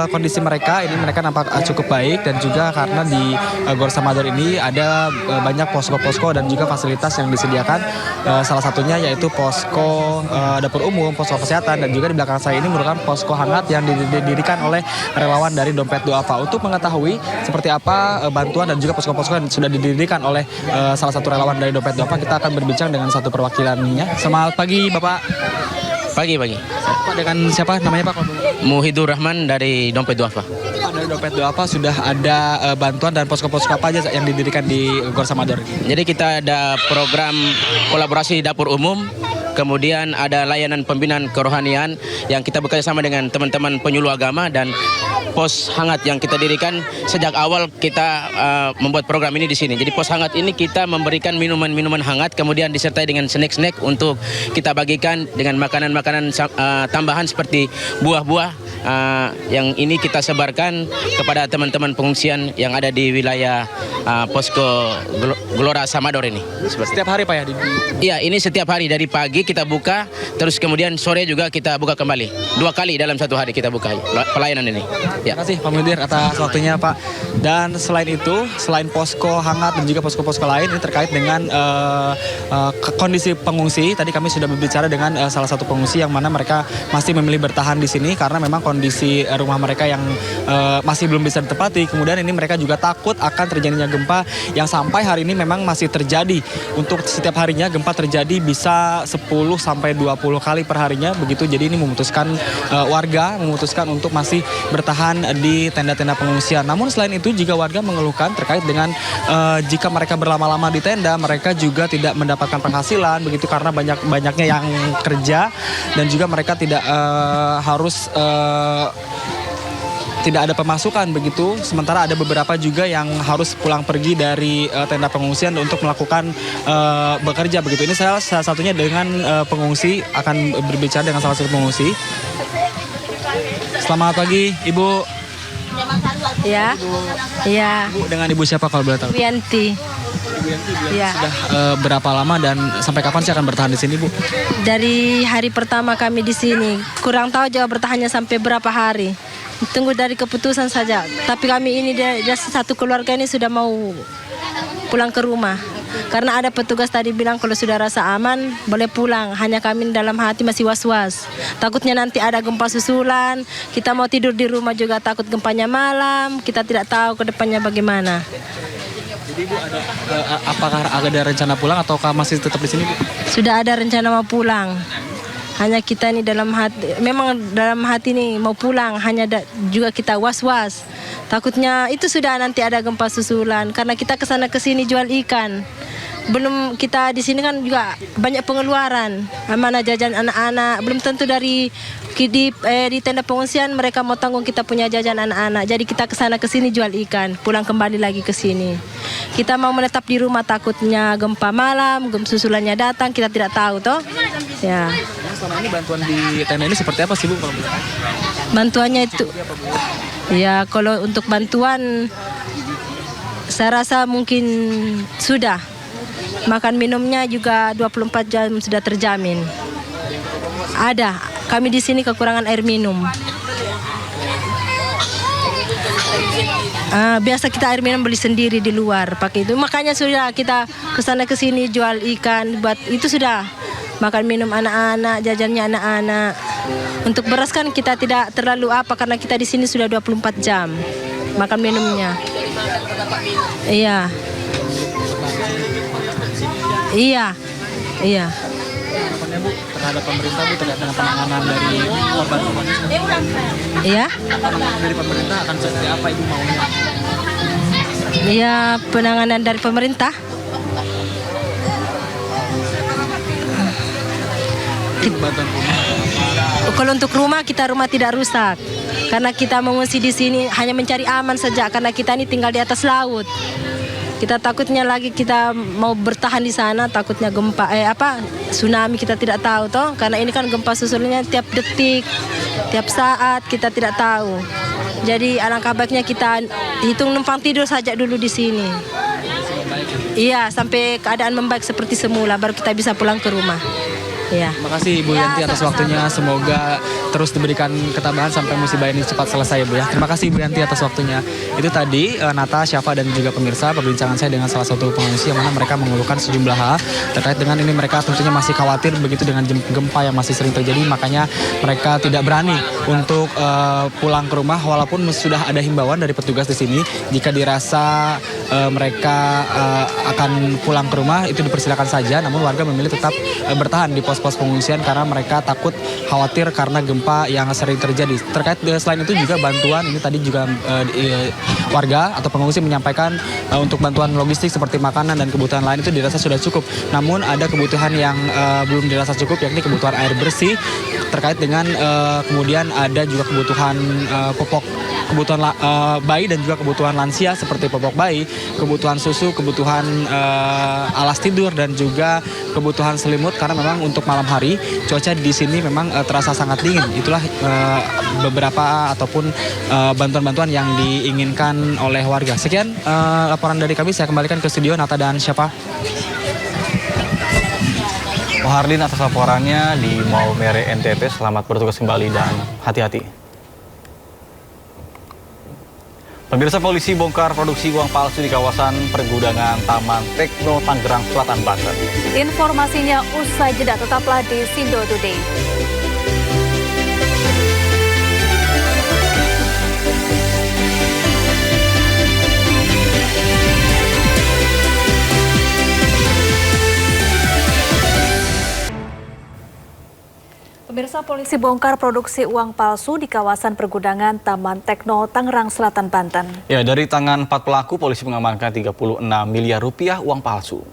Speaker 6: kondisi mereka nampak cukup baik, dan juga karena di Gor Samador ini ada banyak posko-posko dan juga fasilitas yang disediakan. Salah satunya yaitu posko dapur umum, posko kesehatan, dan juga di belakang saya ini merupakan posko hangat yang didirikan oleh relawan dari Dompet Duafa. Untuk mengetahui seperti apa bantuan dan juga posko-posko yang sudah didirikan oleh salah satu relawan dari Dompet Duafa, kita akan berbincang dengan satu perwakilannya. Selamat pagi Bapak.
Speaker 20: Pagi.
Speaker 6: Pak, dengan siapa namanya Pak?
Speaker 20: Muhidur Rahman dari Dompet Duafa.
Speaker 6: Pak, dari Dompet Duafa sudah ada bantuan dan posko-posko apa aja yang didirikan di Gor Samador?
Speaker 20: Jadi kita ada program kolaborasi dapur umum, kemudian ada layanan pembinaan kerohanian yang kita bekerjasama dengan teman-teman penyuluh agama, dan pos hangat yang kita dirikan sejak awal kita membuat program ini di sini. Jadi pos hangat ini kita memberikan minuman-minuman hangat, kemudian disertai dengan snack-snack untuk kita bagikan dengan makanan-makanan tambahan seperti buah-buah yang ini kita sebarkan kepada teman-teman pengungsian yang ada di wilayah posko Gelora Samador ini.
Speaker 6: Setiap hari Pak ya?
Speaker 20: Iya, ini setiap hari dari pagi kita buka, terus kemudian sore juga kita buka kembali. 2 kali dalam satu hari kita buka pelayanan ini. Ya.
Speaker 6: Terima kasih Pak Mudir atas waktunya Pak. Dan selain itu, selain posko hangat dan juga posko-posko lain, ini terkait dengan kondisi pengungsi. Tadi kami sudah berbicara dengan salah satu pengungsi yang mana mereka masih memilih bertahan di sini karena memang kondisi rumah mereka yang masih belum bisa ditempati. Kemudian ini mereka juga takut akan terjadinya gempa yang sampai hari ini memang masih terjadi. Untuk setiap harinya gempa terjadi bisa 10 sampai 20 kali per harinya begitu. Jadi ini warga memutuskan untuk masih bertahan di tenda-tenda pengungsian. Namun selain itu juga warga mengeluhkan terkait dengan jika mereka berlama-lama di tenda, mereka juga tidak mendapatkan penghasilan begitu karena banyaknya yang kerja, dan juga mereka tidak tidak ada pemasukan begitu. Sementara ada beberapa juga yang harus pulang pergi dari tenda pengungsian untuk melakukan bekerja begitu. Ini saya salah satunya dengan pengungsi, akan berbicara dengan salah satu pengungsi. Selamat pagi Ibu.
Speaker 9: Ya. Iya.
Speaker 6: Ibu, dengan Ibu siapa kalau boleh tahu?
Speaker 9: Wianti. Ya.
Speaker 6: Sudah berapa lama dan sampai kapan sih akan bertahan di sini, Bu?
Speaker 9: Dari hari pertama kami di sini. Kurang tahu juga bertahannya sampai berapa hari. Tunggu dari keputusan saja. Tapi kami ini dari satu keluarga ini sudah mau pulang ke rumah. Karena ada petugas tadi bilang kalau sudah rasa aman boleh pulang. Hanya kami dalam hati masih was-was. Takutnya nanti ada gempa susulan. Kita mau tidur di rumah juga takut gempanya malam. Kita tidak tahu ke depannya bagaimana.
Speaker 6: Jadi Bu, apakah ada rencana pulang ataukah masih tetap di sini, Bu?
Speaker 9: Sudah ada rencana mau pulang. Hanya kita ini dalam hati, memang dalam hati ini mau pulang, hanya juga kita was-was. Takutnya itu sudah nanti ada gempa susulan, karena kita kesana kesini jual ikan. Belum kita di sini kan juga banyak pengeluaran, mana jajan anak-anak, belum tentu di tenda pengungsian mereka mau tanggung kita punya jajan anak-anak. Jadi kita kesana kesini jual ikan, pulang kembali lagi ke sini. Kita mau menetap di rumah takutnya gempa malam, gempa susulannya datang, kita tidak tahu toh. Ya.
Speaker 6: Selama ini bantuan di tenda ini seperti apa sih, Bu?
Speaker 9: Bantuannya itu, ya kalau untuk bantuan saya rasa mungkin sudah. Makan minumnya juga 24 jam sudah terjamin. Ada kami di sini kekurangan air minum. Biasa kita air minum beli sendiri di luar pakai itu. Makanya sudah kita kesana kesini jual ikan, buat itu sudah makan minum anak-anak, jajannya anak-anak. Untuk beras kan kita tidak terlalu karena kita di sini sudah 24 jam makan minumnya. Iya.
Speaker 6: Harapannya Bu terhadap pemerintah Bu terkait dengan penanganan dari korban-korban ini.
Speaker 9: Iya.
Speaker 6: Dari pemerintah akan seperti apa Ibu maunya?
Speaker 9: Iya, penanganan dari pemerintah. Kalau untuk rumah tidak rusak. Karena kita mengungsi di sini hanya mencari aman saja karena kita ini tinggal di atas laut. Kita takutnya lagi kita mau bertahan di sana takutnya gempa tsunami kita tidak tahu toh karena ini kan gempa susulnya tiap detik, tiap saat kita tidak tahu. Jadi alangkah baiknya kita hitung numpang tidur saja dulu di sini. Iya, sampai keadaan membaik seperti semula baru kita bisa pulang ke rumah. Iya.
Speaker 6: Terima kasih Ibu Yanti atas waktunya. Semoga terus diberikan ketabahan sampai musibah ini cepat selesai Bu ya. Terima kasih Ibu Yanti atas waktunya. Itu tadi Nata, Syafa dan juga pemirsa perbincangan saya dengan salah satu pengungsi yang mana mereka mengeluhkan sejumlah hal terkait dengan ini. Mereka tentunya masih khawatir begitu dengan gempa yang masih sering terjadi, makanya mereka tidak berani untuk pulang ke rumah walaupun sudah ada himbauan dari petugas di sini jika dirasa mereka akan pulang ke rumah itu dipersilakan saja, namun warga memilih tetap bertahan di pos-pos pengungsian karena mereka takut khawatir karena gempa yang sering terjadi. Terkait selain itu juga bantuan ini tadi juga warga atau pengungsi menyampaikan untuk bantuan logistik seperti makanan dan kebutuhan lain itu dirasa sudah cukup. Namun ada kebutuhan yang belum dirasa cukup yakni kebutuhan air bersih terkait dengan kemudian ada juga kebutuhan popok kebutuhan bayi dan juga kebutuhan lansia seperti popok bayi, kebutuhan susu, kebutuhan alas tidur dan juga kebutuhan selimut karena memang untuk malam hari cuaca di sini memang terasa sangat dingin. Itulah beberapa ataupun bantuan-bantuan yang diinginkan oleh warga. Sekian laporan dari kami, saya kembalikan ke studio Nata dan Syafa.
Speaker 8: Mohardin atas laporannya di Maumere NTT. Selamat bertugas kembali dan hati-hati. Pemirsa, polisi bongkar produksi uang palsu di kawasan pergudangan Taman Tekno, Tangerang Selatan, Banten.
Speaker 7: Informasinya usai jeda, tetaplah di Sindo Today. Pemirsa, polisi bongkar produksi uang palsu di kawasan pergudangan Taman Tekno, Tangerang Selatan, Banten.
Speaker 8: Ya, dari tangan 4 pelaku, polisi mengamankan 36 miliar rupiah uang palsu.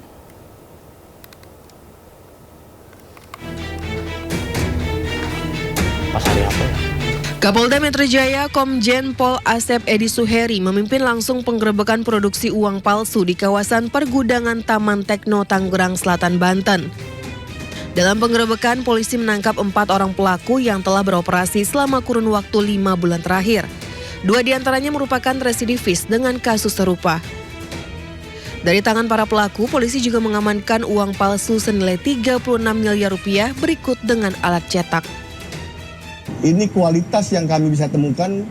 Speaker 4: Kapolda Metro Jaya Komjen Pol Asep Edi Suheri memimpin langsung penggerebekan produksi uang palsu di kawasan pergudangan Taman Tekno, Tangerang Selatan, Banten. Dalam penggerebekan, polisi menangkap 4 orang pelaku yang telah beroperasi selama kurun waktu 5 bulan terakhir. 2 diantaranya merupakan residivis dengan kasus serupa. Dari tangan para pelaku, polisi juga mengamankan uang palsu senilai 36 miliar rupiah berikut dengan alat cetak.
Speaker 11: Ini kualitas yang kami bisa temukan,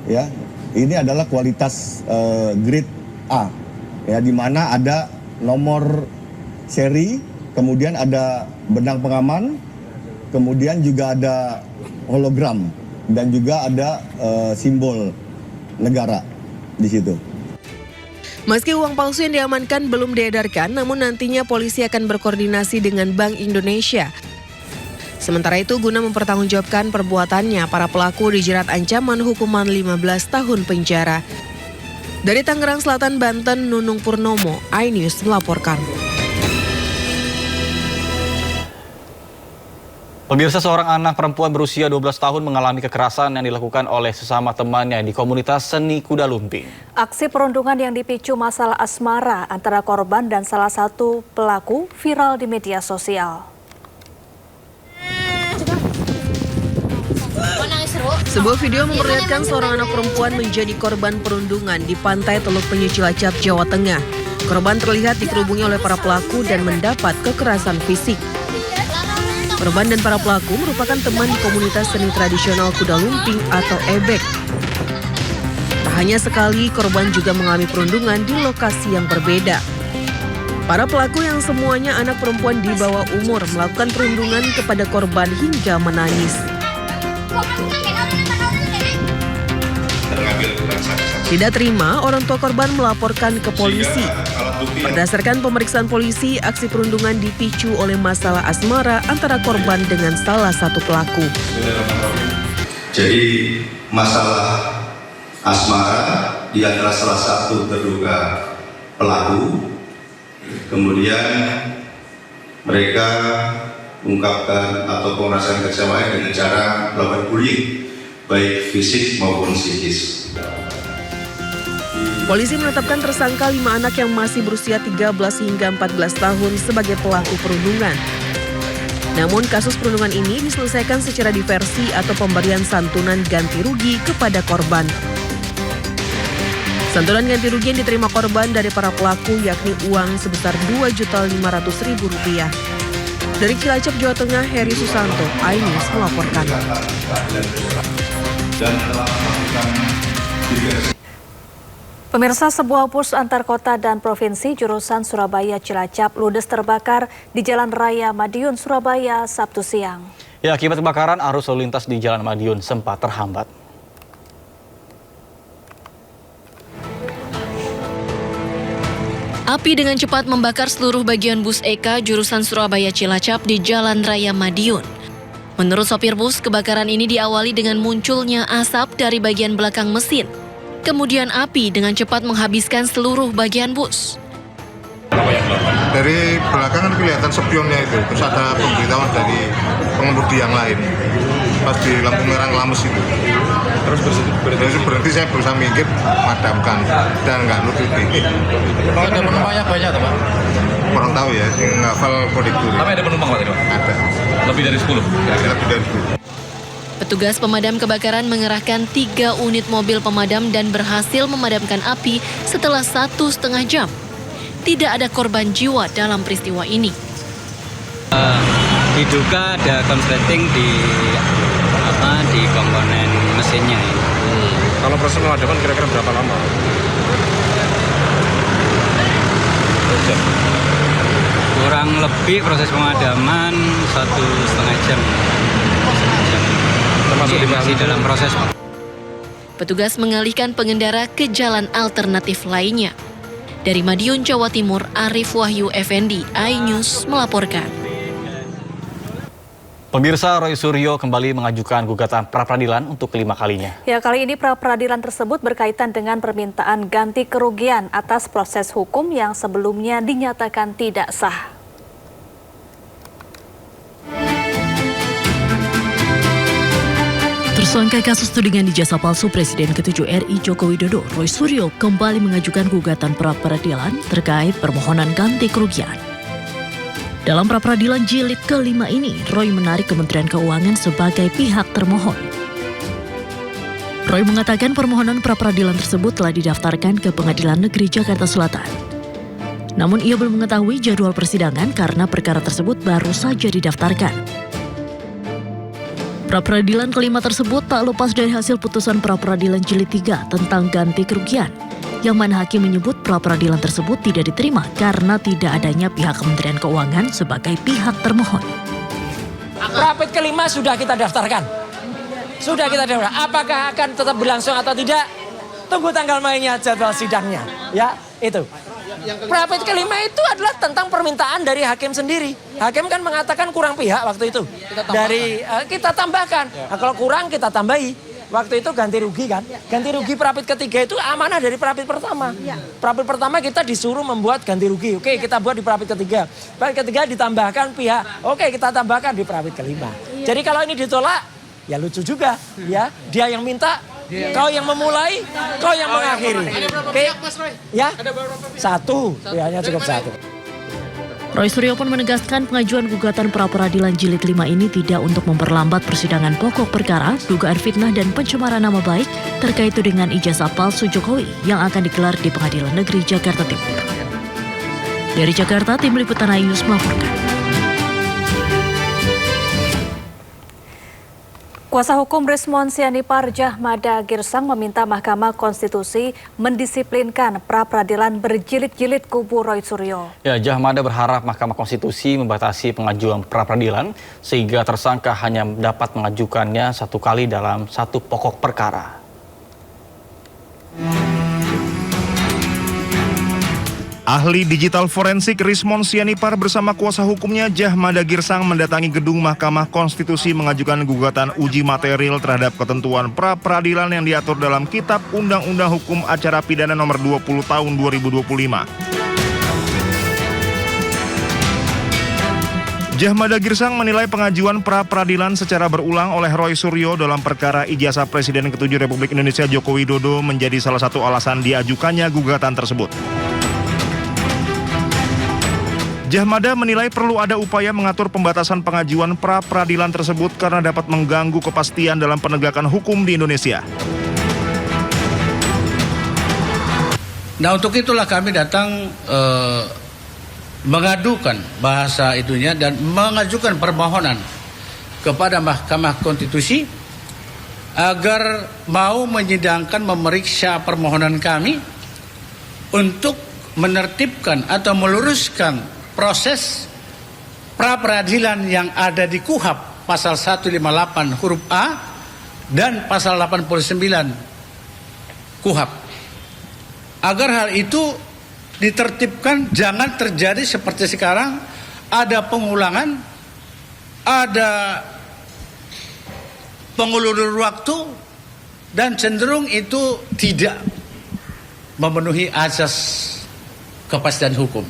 Speaker 11: ya. Ini adalah kualitas grade A, ya, di mana ada nomor seri. Kemudian ada benang pengaman, kemudian juga ada hologram, dan juga ada simbol negara di situ.
Speaker 4: Meski uang palsu yang diamankan belum diedarkan, namun nantinya polisi akan berkoordinasi dengan Bank Indonesia. Sementara itu, guna mempertanggungjawabkan perbuatannya, para pelaku dijerat ancaman hukuman 15 tahun penjara. Dari Tangerang Selatan, Banten, Nunung Purnomo, iNews melaporkan.
Speaker 8: Pemirsa, seorang anak perempuan berusia 12 tahun mengalami kekerasan yang dilakukan oleh sesama temannya di komunitas seni kuda lumping.
Speaker 7: Aksi perundungan yang dipicu masalah asmara antara korban dan salah satu pelaku viral di media sosial.
Speaker 4: Sebuah video memperlihatkan seorang anak perempuan menjadi korban perundungan di pantai Teluk Penyu Cilacap, Jawa Tengah. Korban terlihat dikerubungi oleh para pelaku dan mendapat kekerasan fisik. Korban dan para pelaku merupakan teman di komunitas seni tradisional kuda lumping atau ebek. Tak hanya sekali, korban juga mengalami perundungan di lokasi yang berbeda. Para pelaku yang semuanya anak perempuan di bawah umur melakukan perundungan kepada korban hingga menangis. Tidak terima, orang tua korban melaporkan ke polisi. Berdasarkan pemeriksaan polisi, aksi perundungan dipicu oleh masalah asmara antara korban dengan salah satu pelaku.
Speaker 12: Jadi masalah asmara dia adalah salah satu terduga pelaku. Kemudian mereka ungkapkan atau merasakan kecewaan dengan cara melakukan bullying, baik fisik maupun psikis.
Speaker 4: Polisi menetapkan tersangka 5 anak yang masih berusia 13 hingga 14 tahun sebagai pelaku perundungan. Namun kasus perundungan ini diselesaikan secara diversi atau pemberian santunan ganti rugi kepada korban. Santunan ganti rugi yang diterima korban dari para pelaku yakni uang sebesar Rp2.500.000. Dari Cilacap, Jawa Tengah, Heri Susanto, iNews melaporkan.
Speaker 7: Pemirsa, sebuah bus antar kota dan provinsi jurusan Surabaya Cilacap ludes terbakar di Jalan Raya Madiun, Surabaya, Sabtu siang.
Speaker 8: Ya, akibat kebakaran, arus lalu lintas di Jalan Madiun sempat terhambat.
Speaker 13: Api dengan cepat membakar seluruh bagian bus EK jurusan Surabaya Cilacap di Jalan Raya Madiun. Menurut sopir bus, kebakaran ini diawali dengan munculnya asap dari bagian belakang mesin. Kemudian api dengan cepat menghabiskan seluruh bagian bus.
Speaker 18: Dari belakang kan kelihatan spionnya itu, terus ada pemberitahuan dari pengemudi yang lain. Pas di lampu merah Lamus itu. Terus berhenti, saya berusaha minggir, madamkan dan nggak nutupi.
Speaker 14: Ada penumpangnya banyak atau Pak?
Speaker 18: Kurang tahu ya, nggak hafal kondektur.
Speaker 14: Tapi ada penumpang Pak?
Speaker 18: Ada.
Speaker 14: Lebih dari 10?
Speaker 18: Lebih dari 10.
Speaker 13: Petugas pemadam kebakaran mengerahkan 3 unit mobil pemadam dan berhasil memadamkan api setelah 1,5 jam. Tidak ada korban jiwa dalam peristiwa ini.
Speaker 24: Diduga ada konsleting di komponen mesinnya.
Speaker 14: Kalau proses pemadaman kira-kira berapa lama?
Speaker 24: Kurang lebih proses pemadaman 1,5 jam. Masih dalam proses.
Speaker 13: Petugas mengalihkan pengendara ke jalan alternatif lainnya. Dari Madiun, Jawa Timur, Arif Wahyu Effendi, iNews melaporkan.
Speaker 8: Pemirsa, Roy Suryo kembali mengajukan gugatan pra-peradilan untuk kelima kalinya.
Speaker 7: Ya, kali ini pra-peradilan tersebut berkaitan dengan permintaan ganti kerugian atas proses hukum yang sebelumnya dinyatakan tidak sah.
Speaker 25: Tersangka kasus tudingan ijazah palsu Presiden ke-7 RI Joko Widodo, Roy Suryo kembali mengajukan gugatan pra-peradilan terkait permohonan ganti kerugian. Dalam pra-peradilan jilid ke-5 ini, Roy menarik Kementerian Keuangan sebagai pihak termohon. Roy mengatakan permohonan pra-peradilan tersebut telah didaftarkan ke Pengadilan Negeri Jakarta Selatan. Namun ia belum mengetahui jadwal persidangan karena perkara tersebut baru saja didaftarkan. Pra-peradilan kelima tersebut tak lepas dari hasil putusan pra-peradilan jilid 3 tentang ganti kerugian, yang mana hakim menyebut pra-peradilan tersebut tidak diterima karena tidak adanya pihak Kementerian Keuangan sebagai pihak termohon.
Speaker 26: Pra-ped kelima sudah kita daftarkan. Apakah akan tetap berlangsung atau tidak? Tunggu tanggal mainnya, jadwal sidangnya. Ya, itu. Pra-ped kelima itu adalah tentang permintaan dari hakim sendiri. Hakim kan mengatakan kurang pihak waktu itu. Kita tambahkan. Nah, kalau kurang kita tambahi. Waktu itu ganti rugi kan. Ganti rugi pra-ped ketiga itu amanah dari pra-ped pertama. Pra-ped pertama kita disuruh membuat ganti rugi. Oke, kita buat di pra-ped ketiga. Pra-ped ketiga ditambahkan pihak. Oke, kita tambahkan di pra-ped kelima. Jadi kalau ini ditolak, ya lucu juga. Ya, dia yang minta. Kau yang memulai, kau yang mengakhiri. Oke, ya, 1, pihaknya cukup 1.
Speaker 25: Roy Suryo pun menegaskan pengajuan gugatan pra-peradilan jilid 5 ini tidak untuk memperlambat persidangan pokok perkara dugaan fitnah dan pencemaran nama baik terkait tudingan ijazah palsu Jokowi yang akan digelar di Pengadilan Negeri Jakarta Timur. Dari Jakarta, tim liputan iNews melaporkan.
Speaker 7: Kuasa hukum Rismon Sianipar Jahmada Girsang meminta Mahkamah Konstitusi mendisiplinkan pra-peradilan berjilid-jilid kubu Roy Suryo.
Speaker 8: Ya, Jahmada berharap Mahkamah Konstitusi membatasi pengajuan pra-peradilan sehingga tersangka hanya dapat mengajukannya satu kali dalam satu pokok perkara.
Speaker 1: Ahli digital forensik Rismon Sianipar bersama kuasa hukumnya Jahmada Girsang mendatangi gedung Mahkamah Konstitusi mengajukan gugatan uji material terhadap ketentuan pra-peradilan yang diatur dalam Kitab Undang-Undang Hukum Acara Pidana Nomor 20 Tahun 2025. Jahmada Girsang menilai pengajuan pra-peradilan secara berulang oleh Roy Suryo dalam perkara ijazah Presiden ke-7 Republik Indonesia Joko Widodo menjadi salah satu alasan diajukannya gugatan tersebut. Jahmada menilai perlu ada upaya mengatur pembatasan pengajuan pra-peradilan tersebut karena dapat mengganggu kepastian dalam penegakan hukum di Indonesia.
Speaker 10: Nah, untuk itulah kami datang mengadukan bahasa itunya dan mengajukan permohonan kepada Mahkamah Konstitusi agar mau menyidangkan, memeriksa permohonan kami untuk menertibkan atau meluruskan proses pra-peradilan yang ada di KUHP pasal 158 huruf A dan pasal 89 KUHP. Agar hal itu ditertibkan, jangan terjadi seperti sekarang, ada pengulangan, ada pengulur waktu, dan cenderung itu tidak memenuhi azas kepastian hukum.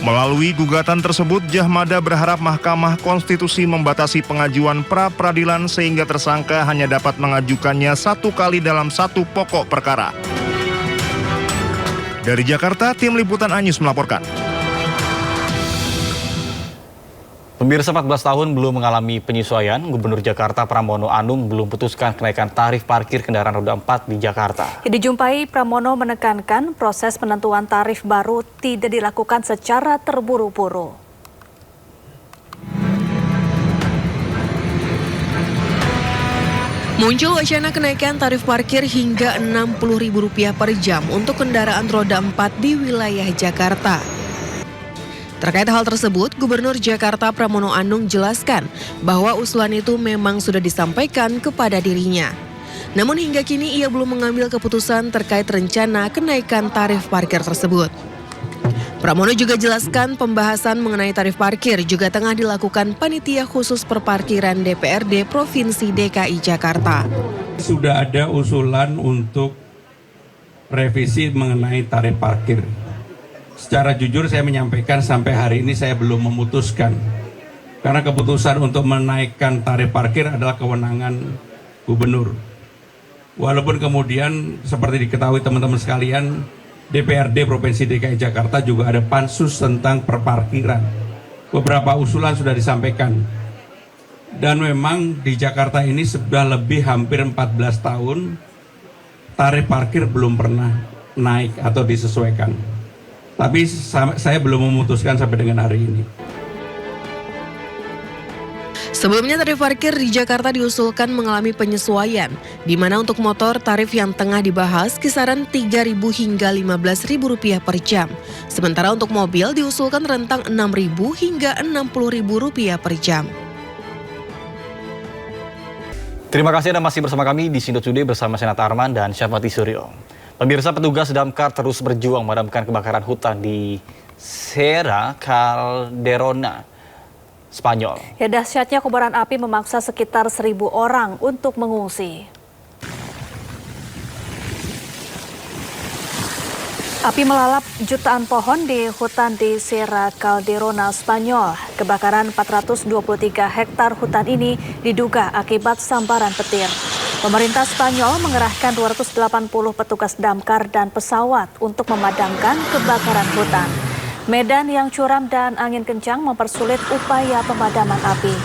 Speaker 1: Melalui gugatan tersebut, Jahmada berharap Mahkamah Konstitusi membatasi pengajuan pra-peradilan sehingga tersangka hanya dapat mengajukannya satu kali dalam satu pokok perkara. Dari Jakarta, tim Liputan Anyus melaporkan.
Speaker 8: Pemirsa, 14 tahun belum mengalami penyesuaian, Gubernur Jakarta Pramono Anung belum putuskan kenaikan tarif parkir kendaraan roda 4 di Jakarta.
Speaker 7: Dijumpai, Pramono menekankan proses penentuan tarif baru tidak dilakukan secara terburu-buru.
Speaker 4: Muncul wacana kenaikan tarif parkir hingga Rp60.000 per jam untuk kendaraan roda 4 di wilayah Jakarta. Terkait hal tersebut, Gubernur Jakarta Pramono Anung jelaskan bahwa usulan itu memang sudah disampaikan kepada dirinya. Namun hingga kini ia belum mengambil keputusan terkait rencana kenaikan tarif parkir tersebut. Pramono juga jelaskan pembahasan mengenai tarif parkir juga tengah dilakukan Panitia Khusus Perparkiran DPRD Provinsi DKI Jakarta.
Speaker 15: Sudah ada usulan untuk revisi mengenai tarif parkir. Secara jujur saya menyampaikan sampai hari ini saya belum memutuskan. Karena keputusan untuk menaikkan tarif parkir adalah kewenangan gubernur. Walaupun kemudian seperti diketahui teman-teman sekalian, DPRD Provinsi DKI Jakarta juga ada pansus tentang perparkiran. Beberapa usulan sudah disampaikan. Dan memang di Jakarta ini sudah lebih hampir 14 tahun, tarif parkir belum pernah naik atau disesuaikan. Tapi saya belum memutuskan sampai dengan hari ini.
Speaker 4: Sebelumnya tarif parkir di Jakarta diusulkan mengalami penyesuaian, di mana untuk motor tarif yang tengah dibahas kisaran Rp3.000 hingga Rp15.000 per jam. Sementara untuk mobil diusulkan rentang Rp6.000 hingga Rp60.000 per jam.
Speaker 8: Terima kasih Anda masih bersama kami di Sindo Today bersama Senat Arman dan Syafati Suryo. Pemirsa, petugas damkar terus berjuang memadamkan kebakaran hutan di Serra Calderona, Spanyol.
Speaker 7: Ya, dahsyatnya kobaran api memaksa sekitar 1.000 orang untuk mengungsi. Api melalap jutaan pohon di hutan di Serra Calderona, Spanyol. Kebakaran 423 hektar hutan ini diduga akibat sambaran petir. Pemerintah Spanyol mengerahkan 280 petugas damkar dan pesawat untuk memadamkan kebakaran hutan. Medan yang curam dan angin kencang mempersulit upaya pemadaman api.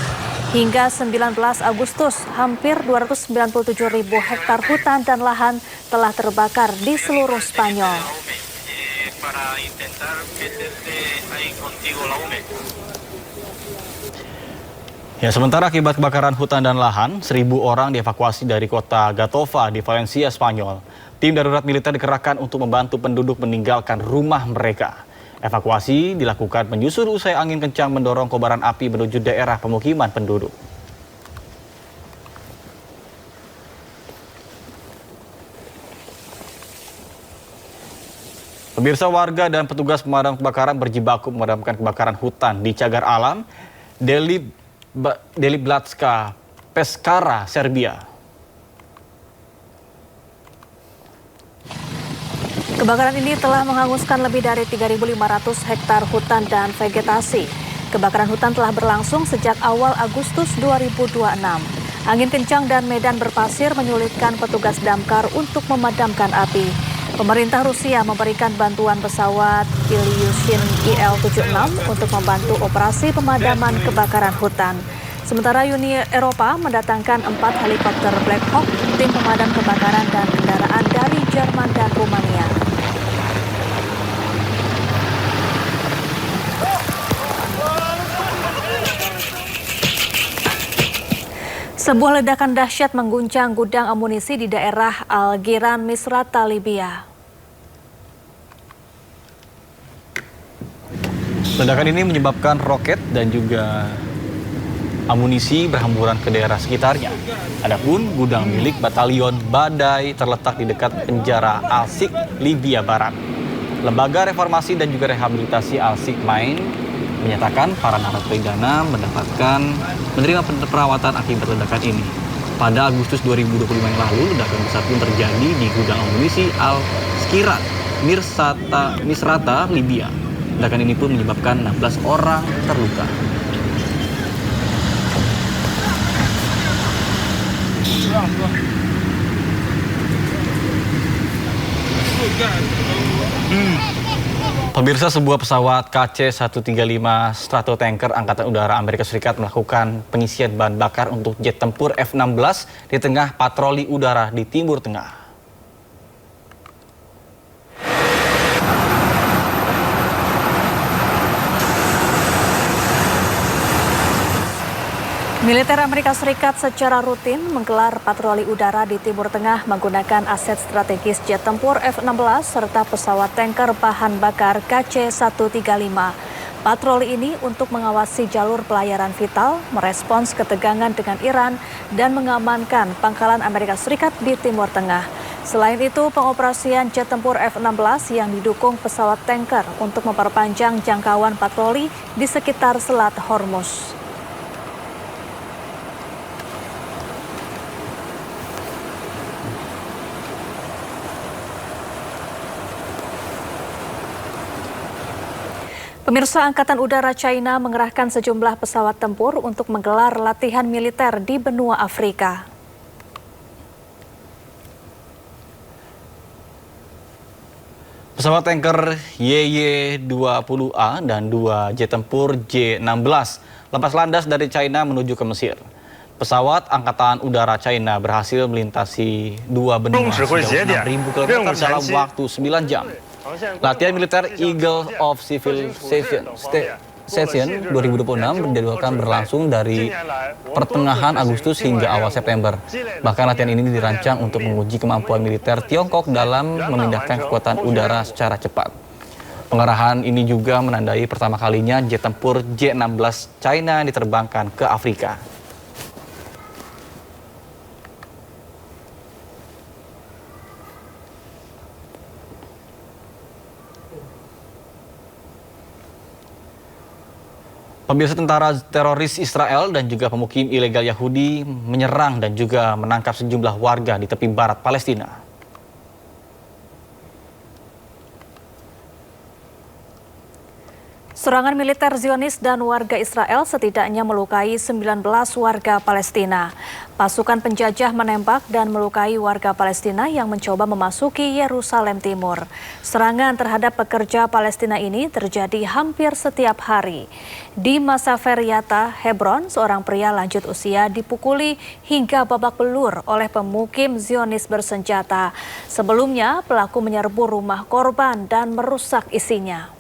Speaker 7: Hingga 19 Agustus, hampir 297.000 hektar hutan dan lahan telah terbakar di seluruh Spanyol.
Speaker 8: Ya, sementara akibat kebakaran hutan dan lahan, 1.000 orang dievakuasi dari kota Gatova di Valencia, Spanyol. Tim darurat militer dikerahkan untuk membantu penduduk meninggalkan rumah mereka. Evakuasi dilakukan menyusul usai angin kencang mendorong kobaran api menuju daerah pemukiman penduduk. Pemirsa, warga dan petugas pemadam kebakaran berjibaku memadamkan kebakaran hutan di cagar alam Deliblatska, Peskara, Serbia.
Speaker 7: Kebakaran ini telah menghanguskan lebih dari 3.500 hektar hutan dan vegetasi. Kebakaran hutan telah berlangsung sejak awal Agustus 2026. Angin kencang dan medan berpasir menyulitkan petugas damkar untuk memadamkan api. Pemerintah Rusia memberikan bantuan pesawat Ilyushin Il-76 untuk membantu operasi pemadaman kebakaran hutan. Sementara Uni Eropa mendatangkan 4 helikopter Black Hawk, tim pemadam kebakaran dan kendaraan dari Jerman dan Rumania. Sebuah ledakan dahsyat mengguncang gudang amunisi di daerah Al-Giran, Misrata, Libya.
Speaker 8: Ledakan ini menyebabkan roket dan juga amunisi berhamburan ke daerah sekitarnya. Adapun gudang milik Batalion Badai terletak di dekat penjara Al-Sik, Libya Barat. Lembaga Reformasi dan juga Rehabilitasi Al-Sik Main menyatakan para narapidana menerima perawatan akibat ledakan ini. Pada Agustus 2025 yang lalu, ledakan besar pun terjadi di gudang amunisi Al-Skirat, Misrata, Libya. Ledakan ini pun menyebabkan 16 orang terluka. Pemirsa, sebuah pesawat KC-135 Stratotanker Angkatan Udara Amerika Serikat melakukan pengisian bahan bakar untuk jet tempur F-16 di tengah patroli udara di Timur Tengah.
Speaker 7: Militer Amerika Serikat secara rutin menggelar patroli udara di Timur Tengah menggunakan aset strategis jet tempur F-16 serta pesawat tanker bahan bakar KC-135. Patroli ini untuk mengawasi jalur pelayaran vital, merespons ketegangan dengan Iran, dan mengamankan pangkalan Amerika Serikat di Timur Tengah. Selain itu, pengoperasian jet tempur F-16 yang didukung pesawat tanker untuk memperpanjang jangkauan patroli di sekitar Selat Hormuz. Pemirsa, Angkatan Udara China mengerahkan sejumlah pesawat tempur untuk menggelar latihan militer di benua Afrika.
Speaker 8: Pesawat tanker YY-20A dan 2 jet tempur J-16 lepas landas dari China menuju ke Mesir. Pesawat Angkatan Udara China berhasil melintasi 2 benua sejauh 6.000 km dalam waktu 9 jam. Latihan militer Eagle of Civilization Session 2026 dijadwalkan berlangsung dari pertengahan Agustus hingga awal September. Bahkan latihan ini dirancang untuk menguji kemampuan militer Tiongkok dalam memindahkan kekuatan udara secara cepat. Pengarahan ini juga menandai pertama kalinya jet tempur J-16 China diterbangkan ke Afrika. Pemirsa, tentara teroris Israel dan juga pemukim ilegal Yahudi menyerang dan juga menangkap sejumlah warga di tepi barat Palestina.
Speaker 7: Serangan militer Zionis dan warga Israel setidaknya melukai 19 warga Palestina. Pasukan penjajah menembak dan melukai warga Palestina yang mencoba memasuki Yerusalem Timur. Serangan terhadap pekerja Palestina ini terjadi hampir setiap hari. Di masa Feryata, Hebron, seorang pria lanjut usia dipukuli hingga babak belur oleh pemukim Zionis bersenjata. Sebelumnya, pelaku menyerbu rumah korban dan merusak isinya.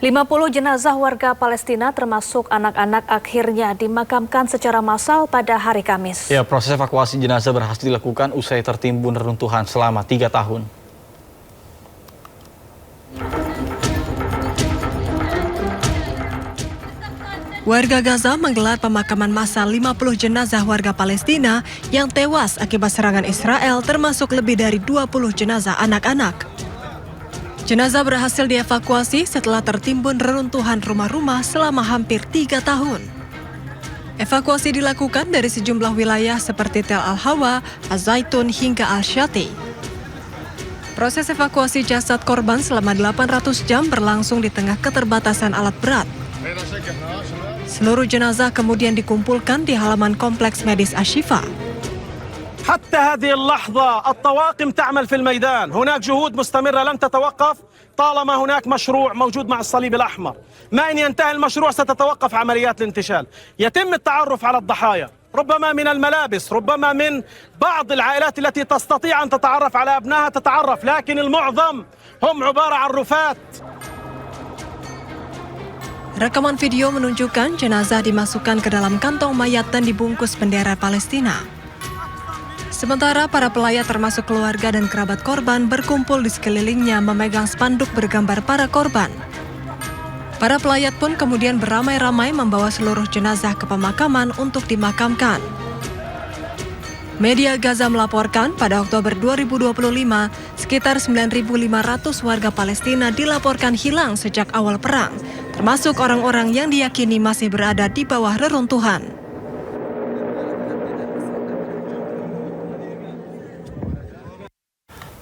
Speaker 7: 50 jenazah warga Palestina termasuk anak-anak akhirnya dimakamkan secara massal pada hari Kamis.
Speaker 8: Ya, proses evakuasi jenazah berhasil dilakukan usai tertimbun reruntuhan selama 3 tahun.
Speaker 2: Warga Gaza menggelar pemakaman massal 50 jenazah warga Palestina yang tewas akibat serangan Israel, termasuk lebih dari 20 jenazah anak-anak. Jenazah berhasil dievakuasi setelah tertimbun reruntuhan rumah-rumah selama hampir 3 tahun. Evakuasi dilakukan dari sejumlah wilayah seperti Tel Al-Hawa, Az-Zaitun hingga Al-Shati. Proses evakuasi jasad korban selama 800 jam berlangsung di tengah keterbatasan alat berat. Seluruh jenazah kemudian dikumpulkan di halaman kompleks medis Ashifa.
Speaker 16: حتى هذه اللحظة الطواقم تعمل في الميدان، هناك جهود مستمرة لن تتوقف طالما هناك مشروع موجود مع الصليب الأحمر. ما إن ينتهي المشروع ستتوقف عمليات الانتشال. يتم التعرف على الضحايا، ربما من الملابس، ربما من بعض العائلات التي تستطيع أن تتعرف على أبنائها تتعرف، لكن المعظم هم عبارة عن رفات.
Speaker 2: Rekaman video menunjukkan jenazah dimasukkan ke dalam kantong mayat dan dibungkus bendera Palestina. Sementara para pelayat termasuk keluarga dan kerabat korban berkumpul di sekelilingnya memegang spanduk bergambar para korban. Para pelayat pun kemudian beramai-ramai membawa seluruh jenazah ke pemakaman untuk dimakamkan. Media Gaza melaporkan pada Oktober 2025, sekitar 9.500 warga Palestina dilaporkan hilang sejak awal perang, termasuk orang-orang yang diyakini masih berada di bawah reruntuhan.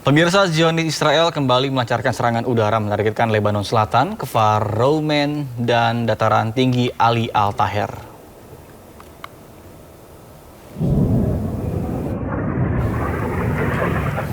Speaker 8: Pemirsa, Zionis Israel kembali melancarkan serangan udara menargetkan Lebanon Selatan, Kfar Roumen, dan dataran tinggi Ali Al-Taher.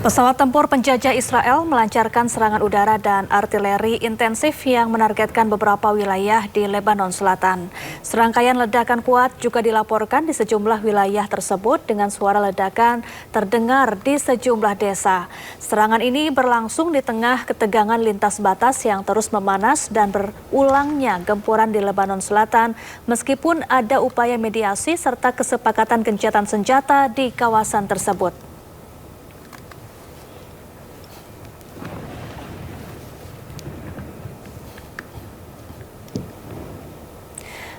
Speaker 7: Pesawat tempur penjajah Israel melancarkan serangan udara dan artileri intensif yang menargetkan beberapa wilayah di Lebanon Selatan. Serangkaian ledakan kuat juga dilaporkan di sejumlah wilayah tersebut dengan suara ledakan terdengar di sejumlah desa. Serangan ini berlangsung di tengah ketegangan lintas batas yang terus memanas dan berulangnya gempuran di Lebanon Selatan meskipun ada upaya mediasi serta kesepakatan gencatan senjata di kawasan tersebut.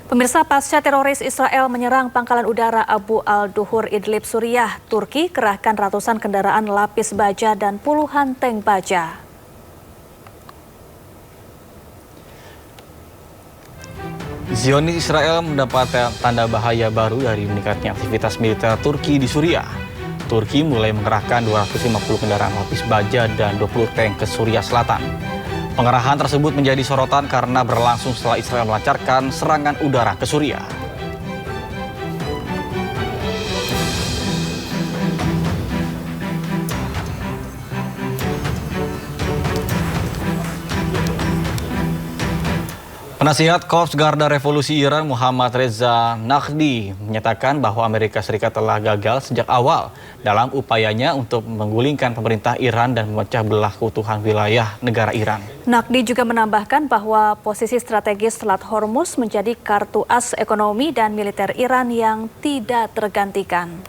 Speaker 7: Pemirsa, pasca teroris Israel menyerang pangkalan udara Abu al-Duhur Idlib, Suriah, Turki kerahkan ratusan kendaraan lapis baja dan puluhan tank baja.
Speaker 8: Zionis Israel mendapat tanda bahaya baru dari meningkatnya aktivitas militer Turki di Suriah. Turki mulai mengerahkan 250 kendaraan lapis baja dan 20 tank ke Suriah Selatan. Pengerahan tersebut menjadi sorotan karena berlangsung setelah Israel melancarkan serangan udara ke Suriah. Penasihat Korps Garda Revolusi Iran Muhammad Reza Nakhdi menyatakan bahwa Amerika Serikat telah gagal sejak awal dalam upayanya untuk menggulingkan pemerintah Iran dan memecah belah keutuhan wilayah negara Iran.
Speaker 7: Nakhdi juga menambahkan bahwa posisi strategis Selat Hormuz menjadi kartu as ekonomi dan militer Iran yang tidak tergantikan.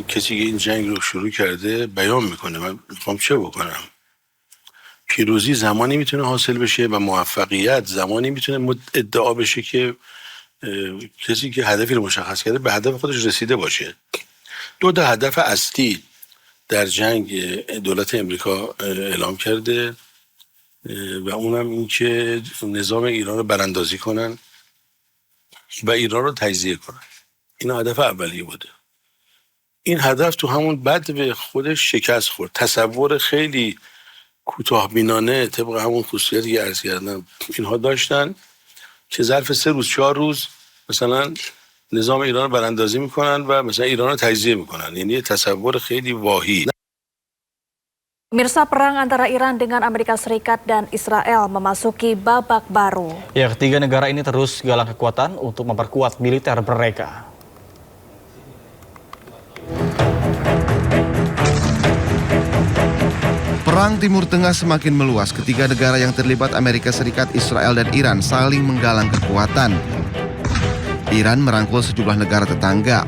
Speaker 17: کسی که این جنگ رو شروع کرده بیان میکنه من میخوام چه بکنم پیروزی زمانی میتونه حاصل بشه و موفقیت زمانی میتونه ادعا بشه که کسی که هدفی رو مشخص کرده به هدف خودش رسیده باشه. دو تا هدف اصلی در جنگ دولت امریکا اعلام کرده و اونم این که نظام ایران رو براندازی کنن و ایران رو تجزیه کنن. این هدف اولیه بوده. این هدف تو همون بعد به خودش شکست خورد. تصور خیلی کوتاه‌بینانه طبق همون خصوصیتی که عرض کردم اینها داشتن که ظرف 3 روز 4 روز مثلا نظام ایران رو براندازی میکنن و مثلا ایران رو تجزیه میکنن. یعنی یه تصور خیلی واهی.
Speaker 7: Pemirsa, perang antara Iran dengan Amerika Serikat dan Israel memasuki babak baru.
Speaker 8: Ya, ketiga negara ini terus galang kekuatan untuk memperkuat militer mereka.
Speaker 3: Perang Timur Tengah semakin meluas. Ketiga negara yang terlibat, Amerika Serikat, Israel, dan Iran, saling menggalang kekuatan. Iran merangkul sejumlah negara tetangga.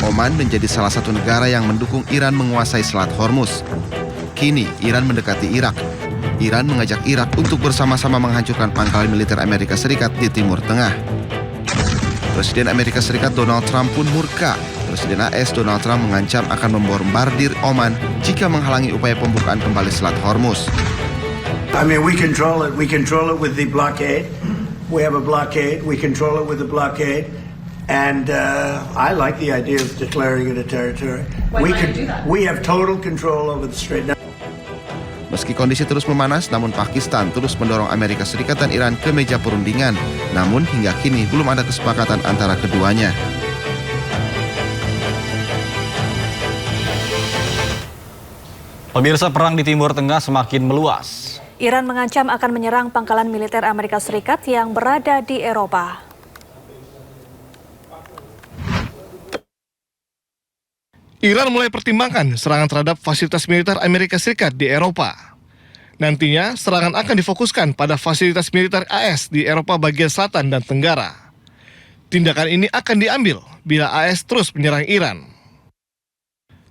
Speaker 3: Oman menjadi salah satu negara yang mendukung Iran menguasai Selat Hormuz. Kini, Iran mendekati Irak. Iran mengajak Irak untuk bersama-sama menghancurkan pangkalan militer Amerika Serikat di Timur Tengah. Presiden Amerika Serikat Donald Trump pun murka. Presiden AS Donald Trump mengancam akan membombardir Oman jika menghalangi upaya pembukaan kembali Selat Hormuz.
Speaker 5: I mean, we control it. We control it with the blockade. We have a blockade. We control it with the blockade. And I like the idea of declaring it a territory. We have total control over the Strait.
Speaker 3: Meski kondisi terus memanas, namun Pakistan terus mendorong Amerika Serikat dan Iran ke meja perundingan. Namun hingga kini belum ada kesepakatan antara keduanya.
Speaker 8: Pemirsa, perang di Timur Tengah semakin meluas.
Speaker 7: Iran mengancam akan menyerang pangkalan militer Amerika Serikat yang berada di Eropa.
Speaker 19: Iran mulai pertimbangkan serangan terhadap fasilitas militer Amerika Serikat di Eropa. Nantinya, serangan akan difokuskan pada fasilitas militer AS di Eropa bagian selatan dan tenggara. Tindakan ini akan diambil bila AS terus menyerang Iran.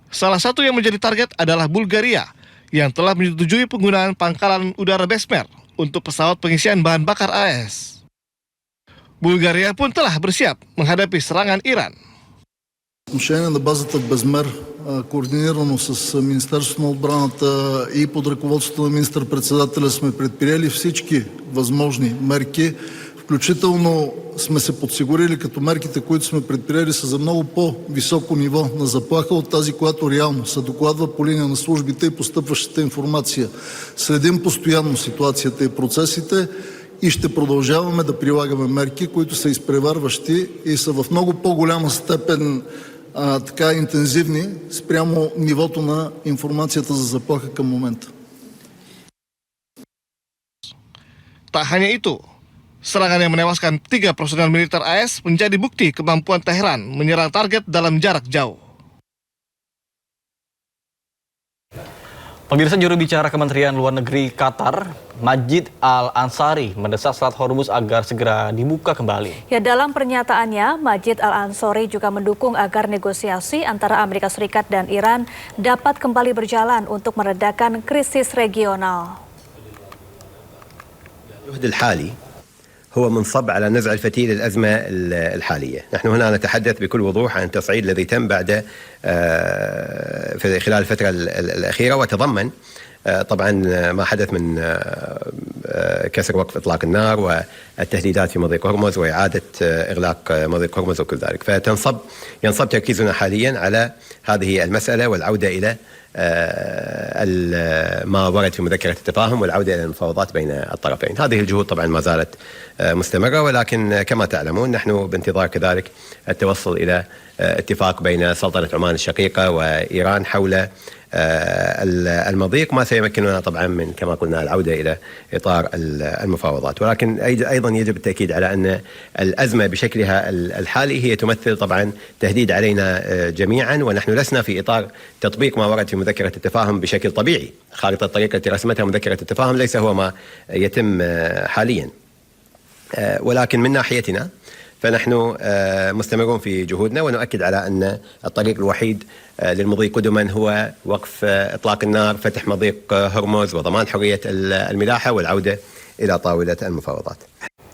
Speaker 19: Salah satu yang menjadi target adalah Bulgaria yang telah menyetujui penggunaan pangkalan udara Besmer untuk pesawat pengisian bahan bakar AS. Bulgaria pun telah bersiap menghadapi serangan Iran.
Speaker 21: Отношение на базата в Безмер, координирано с Министерството на отбраната и под ръководството на министър-председателя сме предприели всички възможни мерки. Включително сме се подсигурили, като мерките, които сме предприели, са за много по-високо ниво на заплаха от тази, която реално се докладва по линия на службите и постъпващата информация. Следим постоянно ситуацията и процесите и ще продължаваме да прилагаме мерки, които са изпреварващи и са в много по-голяма степен така интензивни спрямо нивото на информацията за заплаха към момента.
Speaker 19: Tak hanya itu, serangan yang menewaskan 3 personel militer AS menjadi bukti kemampuan Teheran menyerang target dalam jarak jauh.
Speaker 8: Pemirsa, juru bicara Kementerian Luar Negeri Qatar, Majid Al-Ansari, mendesak Selat Hormuz agar segera dibuka kembali.
Speaker 7: Ya, dalam pernyataannya, Majid Al-Ansari juga mendukung agar negosiasi antara Amerika Serikat dan Iran dapat kembali berjalan untuk meredakan krisis regional.
Speaker 22: هو منصب على نزع الفتيل الأزمة الحالية. نحن هنا نتحدث بكل وضوح عن التصعيد الذي تم بعد في خلال الفترة الأخيرة، وتضمن طبعا ما حدث من كسر وقف إطلاق النار والتهديدات في مضيق هرمز وإعادة إغلاق مضيق هرمز وكل ذلك. ينصب تركيزنا حاليا على هذه المسألة والعودة إلى ما ورد في مذكرة التفاهم والعودة إلى المفاوضات بين الطرفين. هذه الجهود طبعا ما زالت مستمرة، ولكن كما تعلمون نحن بانتظار كذلك التوصل إلى اتفاق بين سلطنة عمان الشقيقة وإيران حول المضيق، ما سيمكننا طبعا من كما قلنا العودة إلى إطار المفاوضات. ولكن أيضا يجب التأكيد على أن الأزمة بشكلها الحالي هي تمثل طبعا تهديد علينا جميعا، ونحن لسنا في إطار تطبيق ما ورد في مذكرة التفاهم بشكل طبيعي. خارطة الطريق التي رسمتها مذكرة التفاهم ليس هو ما يتم حاليا، ولكن من ناحيتنا فنحن مستمرون في جهودنا، ونؤكد على أن الطريق الوحيد للمضي قدما هو وقف إطلاق النار، فتح مضيق هرمز وضمان حرية الملاحة والعودة إلى طاولة المفاوضات.